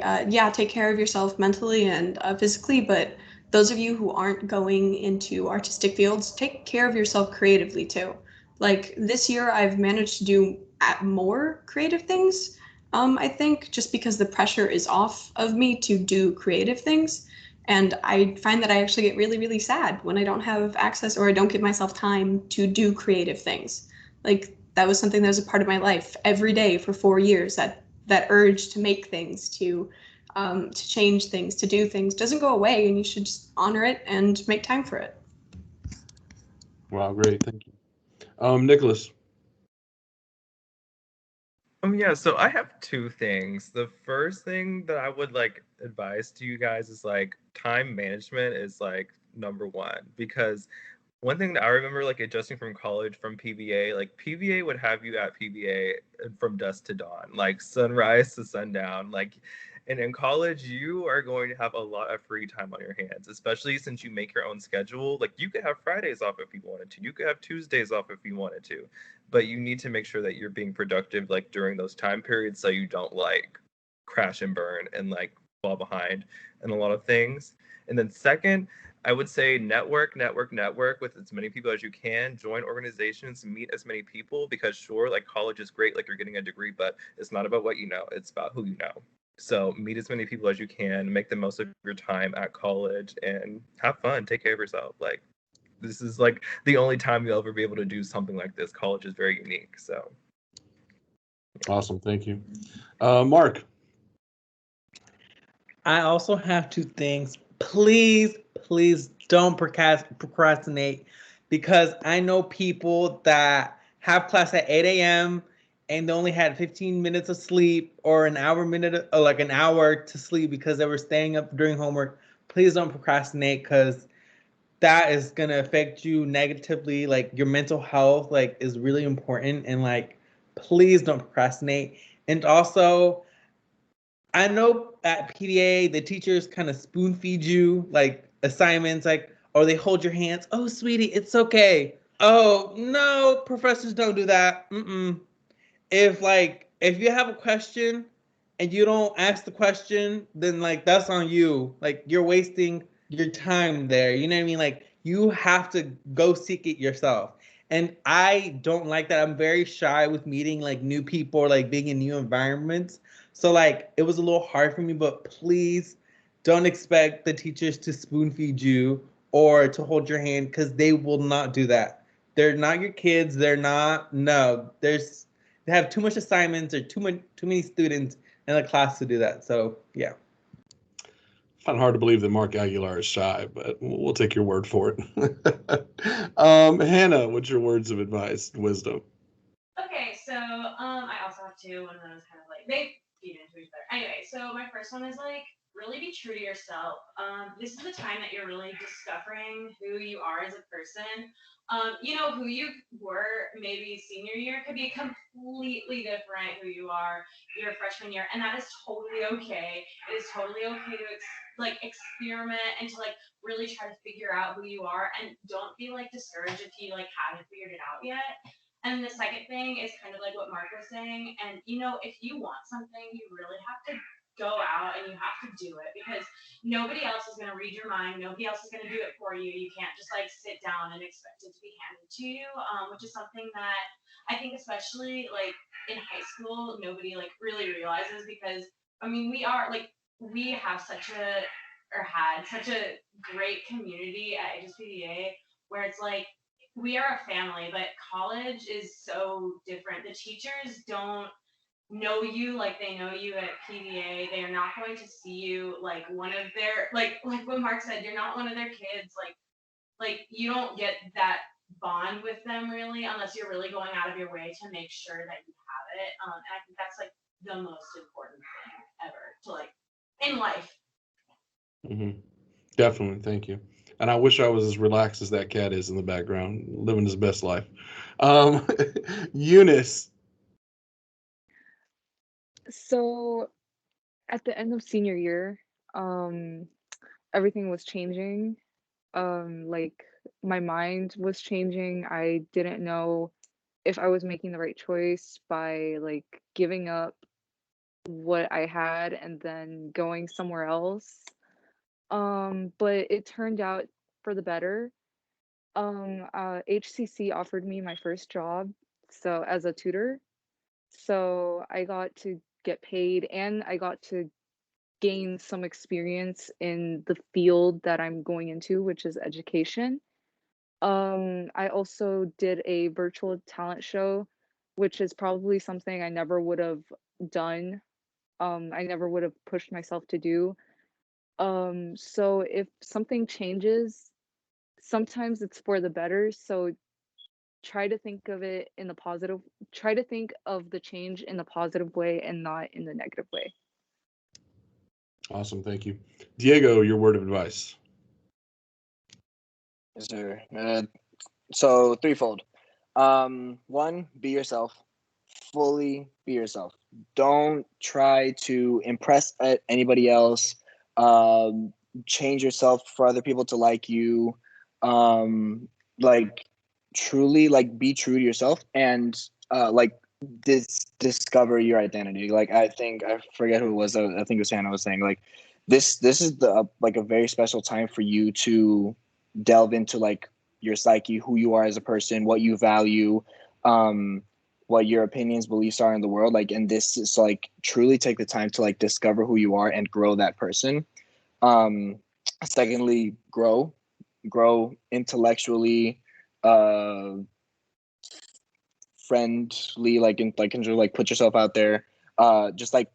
take care of yourself mentally and physically, but those of you who aren't going into artistic fields, take care of yourself creatively too. Like this year, I've managed to do more creative things, I think, just because the pressure is off of me to do creative things. And I find that I actually get really, really sad when I don't have access or I don't give myself time to do creative things. Like that was something that was a part of my life every day for 4 years, that urge to make things, to to change things, to do things, doesn't go away, and you should just honor it and make time for it. Wow, great, thank you. Nicholas. Yeah, so I have two things. The first thing that I would like advise to you guys is like time management is like number one, because one thing that I remember like adjusting from college from PVA, like PVA would have you at PVA from dusk to dawn, like sunrise to sundown. Like, and in college, you are going to have a lot of free time on your hands, especially since you make your own schedule. Like, you could have Fridays off if you wanted to, you could have Tuesdays off if you wanted to, but you need to make sure that you're being productive like during those time periods so you don't like crash and burn and like fall behind in a lot of things. And then second, I would say network with as many people as you can. Join organizations, meet as many people, because sure, like college is great, like you're getting a degree, but it's not about what you know, it's about who you know. So meet as many people as you can, make the most of your time at college, and have fun, take care of yourself. Like, this is like the only time you'll ever be able to do something like this. College is very unique. So Awesome, thank you. Mark. I also have two things. Please, please don't procrastinate, because I know people that have class at 8 a.m. and they only had 15 minutes of sleep or an hour to sleep because they were staying up during homework. Please don't procrastinate, because that is gonna affect you negatively. Like, your mental health like is really important, and like, please don't procrastinate. And also, I know at PDA the teachers kind of spoon feed you like assignments, like, or they hold your hands. Oh, sweetie, it's okay. Oh no, professors don't do that. If you have a question and you don't ask the question, then like that's on you. Like, you're wasting your time there. You know what I mean? Like, you have to go seek it yourself. And I don't like that. I'm very shy with meeting like new people or like being in new environments. So like it was a little hard for me, but please don't expect the teachers to spoon feed you or to hold your hand, because they will not do that. They're not your kids. They're not, no. They have too much assignments or too many students in a class to do that. So yeah. Kind of hard to believe that Mark Aguilar is shy, but we'll take your word for it. Hannah, what's your words of advice, wisdom? Okay, so I also have two. One of them is kind of like they feed into each other. Anyway, so my first one is like really be true to yourself. This is the time that you're really discovering who you are as a person. You know, who you were maybe senior year could be completely different who you are your freshman year, and that is totally okay. It is totally okay to like experiment and to like really try to figure out who you are, and don't be like discouraged if you like haven't figured it out yet. And the second thing is kind of like what Mark was saying. And, you know, if you want something, you really have to go out and you have to do it, because nobody else is going to read your mind. Nobody else is going to do it for you. You can't just like sit down and expect it to be handed to you, which is something that I think, especially like in high school, nobody like really realizes, because, I mean, we have such a, or had such a great community at HSPVA where it's like, we are a family, but college is so different. The teachers don't know you like they know you at PVA. They are not going to see you like one of their like what Mark said, you're not one of their kids. Like you don't get that bond with them really unless you're really going out of your way to make sure that you have it. And I think that's like the most important thing ever to like in life. Mm-hmm. Definitely, thank you. And I wish I was as relaxed as that cat is in the background, living his best life. Um, Eunice. So at the end of senior year, um, everything was changing. Like, my mind was changing. I didn't know if I was making the right choice by like giving up what I had and then going somewhere else. But it turned out for the better. HCC offered me my first job, so as a tutor. So I got to get paid and I got to gain some experience in the field that I'm going into, which is education. I also did a virtual talent show, which is probably something I never would have done I never would have pushed myself to do. So if something changes, sometimes it's for the better. So try to think of it in the positive, try to think of the change in the positive way and not in the negative way. Awesome. Thank you. Diego, your word of advice. Yes, sir. So threefold. One, be yourself. Fully be yourself. Don't try to impress anybody else. Change yourself for other people to like you. Like truly, like be true to yourself and like discover your identity. Like I think I forget who it was. I think it was Hannah was saying like this is the like a very special time for you to delve into like your psyche, who you are as a person, what you value, what your opinions, beliefs are in the world. Like, and this is like truly take the time to like discover who you are and grow that person. Secondly, grow intellectually, uh, friendly, like put yourself out there. Just like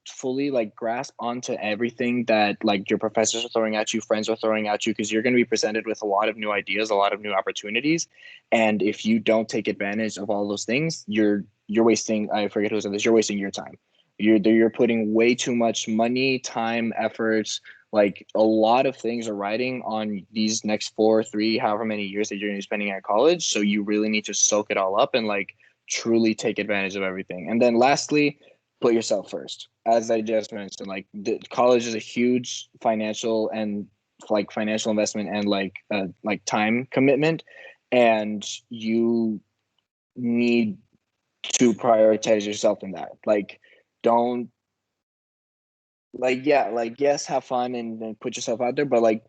fully like grasp onto everything that like your professors are throwing at you, friends are throwing at you, because you're going to be presented with a lot of new ideas, a lot of new opportunities, and if you don't take advantage of all those things, you're wasting. I forget who said this. You're wasting your time. You're putting way too much money, time, efforts, like a lot of things are riding on these next 4, 3, however many years that you're going to be spending at college. So you really need to soak it all up and like truly take advantage of everything. And then lastly, put yourself first. As I just mentioned, like the college is a huge financial and like financial investment and like time commitment, and you need to prioritize yourself in that. Like don't like yeah like yes, have fun and put yourself out there, but like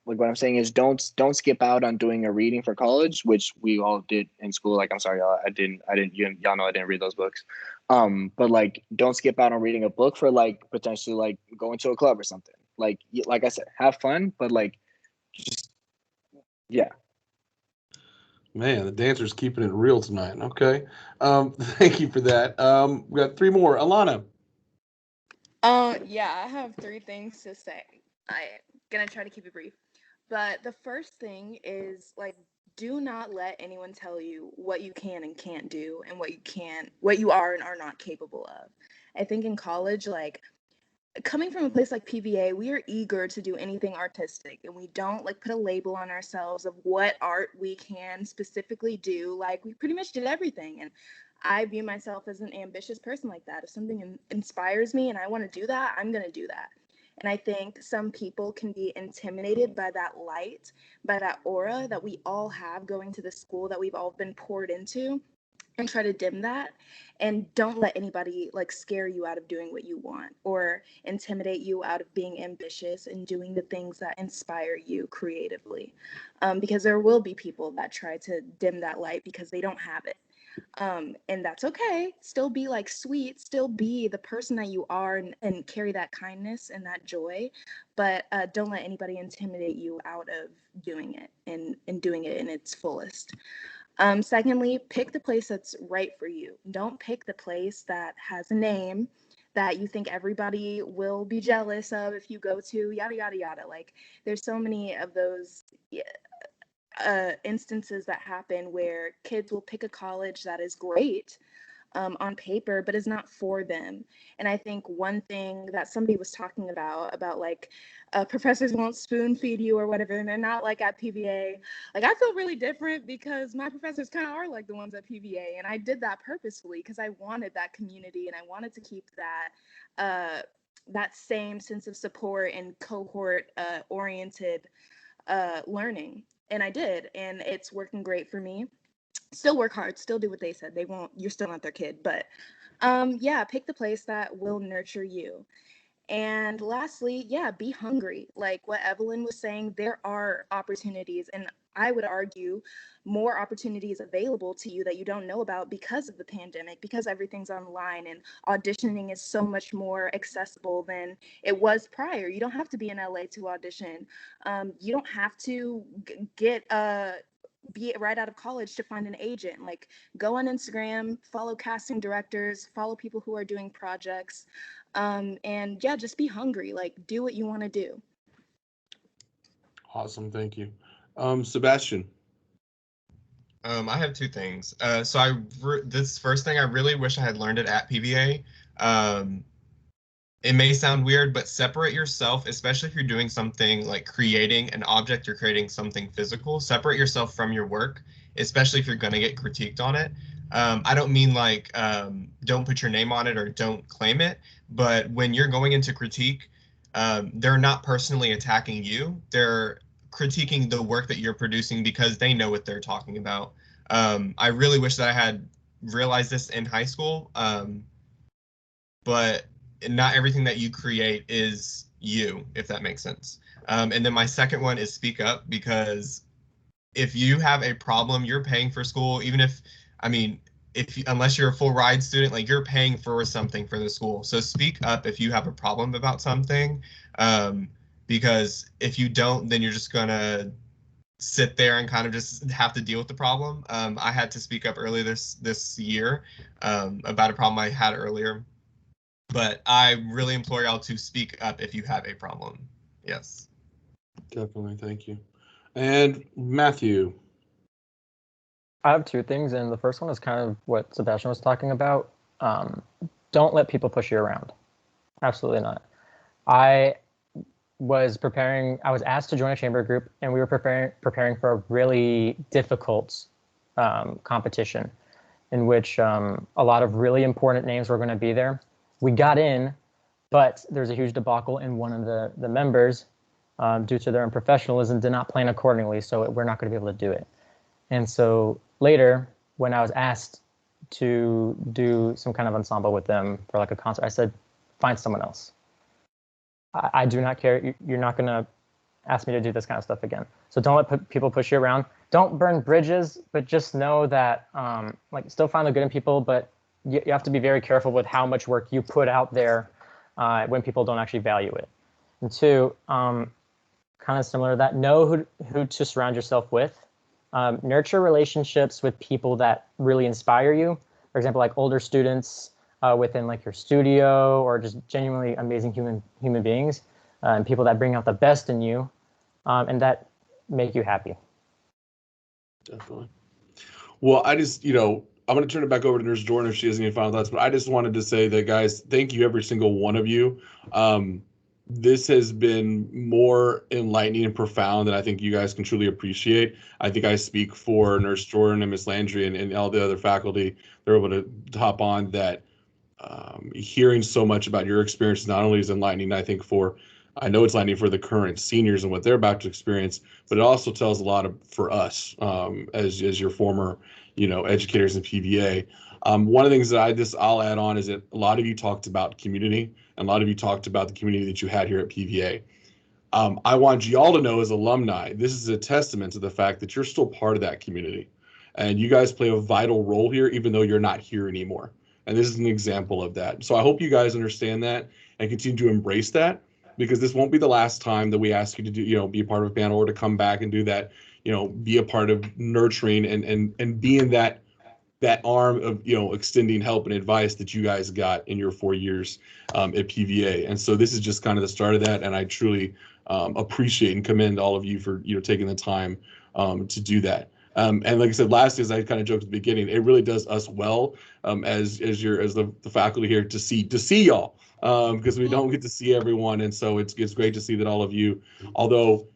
what I'm saying is don't skip out on doing a reading for college, which we all did in school. Like I'm sorry, y'all, I didn't y'all know I didn't read those books. But like don't skip out on reading a book for like potentially like going to a club or something. Like I said, have fun, but like just yeah. Man, the dancer's keeping it real tonight. Okay. Thank you for that. We got three more. Alana. Yeah, I have three things to say. I'm gonna try to keep it brief. But the first thing is like, do not let anyone tell you what you can and can't do and what you are and are not capable of. I think in college, like coming from a place like PVA, we are eager to do anything artistic and we don't like put a label on ourselves of what art we can specifically do. Like we pretty much did everything. And I view myself as an ambitious person like that. If something inspires me and I want to do that, I'm going to do that. And I think some people can be intimidated by that light, by that aura that we all have going to the school that we've all been poured into, and try to dim that. And don't let anybody like scare you out of doing what you want or intimidate you out of being ambitious and doing the things that inspire you creatively, because there will be people that try to dim that light because they don't have it. And that's okay. Still be like sweet, still be the person that you are, and carry that kindness and that joy, but don't let anybody intimidate you out of doing it and doing it in its fullest. Secondly, pick the place that's right for you. Don't pick the place that has a name that you think everybody will be jealous of if you go to, yada, yada, yada. Like, there's so many of those instances that happen where kids will pick a college that is great on paper, but is not for them. And I think one thing that somebody was talking about like professors won't spoon feed you or whatever, and they're not like at PVA. Like I feel really different because my professors kind of are like the ones at PVA, and I did that purposefully because I wanted that community and I wanted to keep that same sense of support and cohort oriented learning. And I did, and it's working great for me. Still work hard, still do what they said. They won't, you're still not their kid, but yeah, pick the place that will nurture you. And lastly, yeah, be hungry. Like what Evelyn was saying, there are opportunities, and I would argue more opportunities available to you that you don't know about because of the pandemic, because everything's online and auditioning is so much more accessible than it was prior. You don't have to be in LA to audition. You don't have to get be right out of college to find an agent. Like go on Instagram, follow casting directors, follow people who are doing projects. And yeah, just be hungry. Like, do what you want to do. Awesome, thank you. Sebastian. I have two things. This first thing, I really wish I had learned it at PVA. It may sound weird, but separate yourself, especially if you're doing something like creating an object or creating something physical. Separate yourself from your work, especially if you're going to get critiqued on it. I don't mean like don't put your name on it or don't claim it, but when you're going into critique, they're not personally attacking you. They're critiquing the work that you're producing because they know what they're talking about. I really wish that I had realized this in high school, but not everything that you create is you, if that makes sense. And then my second one is speak up, because if you have a problem, you're paying for school, even if, I mean, unless you're a full ride student, like you're paying for something for the school. So speak up if you have a problem about something, because if you don't, then you're just gonna sit there and kind of just have to deal with the problem. I had to speak up earlier this year about a problem I had earlier. But I really implore y'all to speak up if you have a problem. Yes. Definitely, thank you. And Matthew. I have two things, and the first one is kind of what Sebastian was talking about. Don't let people push you around. Absolutely not. I was asked to join a chamber group, and we were preparing for a really difficult competition in which a lot of really important names were going to be there. We got in, but there's a huge debacle, and one of the members, due to their unprofessionalism, did not plan accordingly, so we're not going to be able to do it. And so later, when I was asked to do some kind of ensemble with them for like a concert, I said, find someone else. I do not care. You're not going to ask me to do this kind of stuff again. So don't let people push you around. Don't burn bridges, but just know that still find the good in people, but you have to be very careful with how much work you put out there when people don't actually value it. And two, kind of similar to that, know who to surround yourself with. Nurture relationships with people that really inspire you. For example, like older students within like your studio, or just genuinely amazing human beings, and people that bring out the best in you and that make you happy. Definitely. Well, I just, I'm going to turn it back over to Nurse Jordan if she has any final thoughts, but I just wanted to say that, guys, thank you, every single one of you. This has been more enlightening and profound than I think you guys can truly appreciate. I think I speak for Nurse Jordan and Miss Landry and all the other faculty. They're able to hop on that. Hearing so much about your experience not only is enlightening, I think I know it's enlightening for the current seniors and what they're about to experience, but it also tells a lot for us as your former, educators in PVA. One of the things that I'll add on is that a lot of you talked about community, and a lot of you talked about the community that you had here at PVA. I want you all to know, as alumni, this is a testament to the fact that you're still part of that community, and you guys play a vital role here, even though you're not here anymore. And this is an example of that. So I hope you guys understand that and continue to embrace that, because this won't be the last time that we ask you to do, be a part of a panel or to come back and do that, be a part of nurturing and being that arm of, extending help and advice that you guys got in your 4 years at PVA. And so this is just kind of the start of that. And I truly appreciate and commend all of you for, taking the time to do that. And like I said, lastly, as I kind of joked at the beginning, it really does us well as the faculty here to see y'all, because we don't get to see everyone. And so it's great to see that all of you, although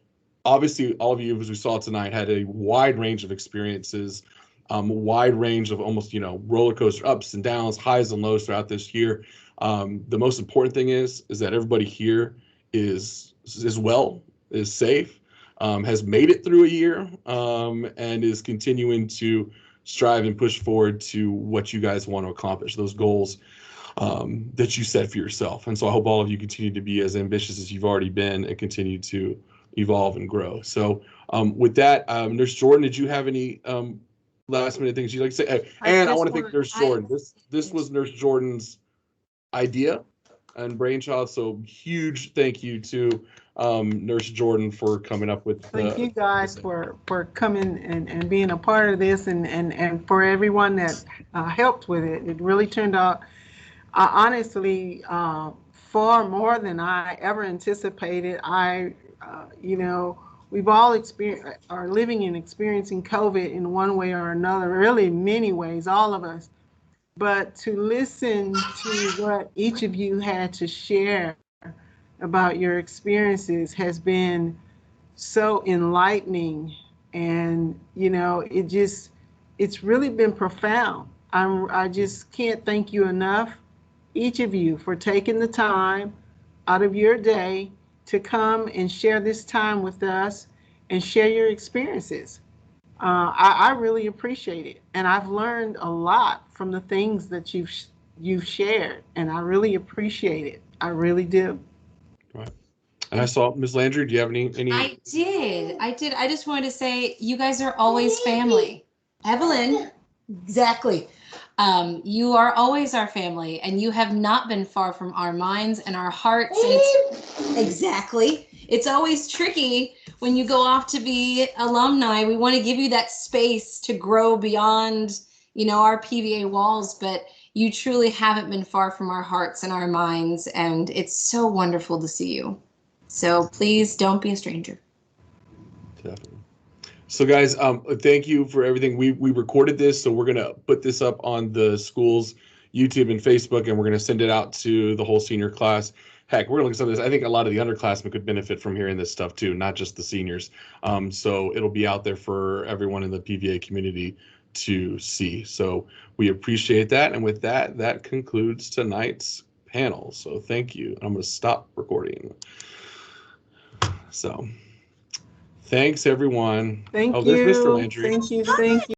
obviously all of you, as we saw tonight, had a wide range of experiences, a wide range of almost, roller coaster ups and downs, highs and lows throughout this year. The most important thing is that everybody here is well, is safe, has made it through a year, and is continuing to strive and push forward to what you guys want to accomplish, those goals that you set for yourself. And so I hope all of you continue to be as ambitious as you've already been and continue to evolve and grow. So with that, Nurse Jordan, did you have any last minute things you'd like to say? And I want to thank Nurse Jordan. This was Nurse Jordan's idea and brainchild. So huge thank you to Nurse Jordan for coming up with. Thank you guys for coming and being a part of this, and for everyone that helped with it. It really turned out, honestly, far more than I ever anticipated. We've all are living and experiencing COVID in one way or another, really many ways, all of us. But to listen to what each of you had to share about your experiences has been so enlightening. And, it's really been profound. I just can't thank you enough, each of you, for taking the time out of your day to come and share this time with us and share your experiences. I really appreciate it, and I've learned a lot from the things that you've shared, and I really appreciate it. I really do. Right. And I saw Ms. Landry. Do you have any? I did. I just wanted to say you guys are always family. Evelyn, exactly. You are always our family, and you have not been far from our minds and our hearts. And exactly. It's always tricky when you go off to be alumni. We want to give you that space to grow beyond, our PVA walls, but you truly haven't been far from our hearts and our minds, and it's so wonderful to see you. So please don't be a stranger. Definitely. So guys, thank you for everything. We recorded this, so we're gonna put this up on the school's YouTube and Facebook, and we're gonna send it out to the whole senior class. Heck, we're gonna look at some of this. I think a lot of the underclassmen could benefit from hearing this stuff too, not just the seniors. So it'll be out there for everyone in the PVA community to see. So we appreciate that. And with that, that concludes tonight's panel. So thank you. I'm gonna stop recording. So thanks everyone. Thank There's Mr. you. Landry. Thank you.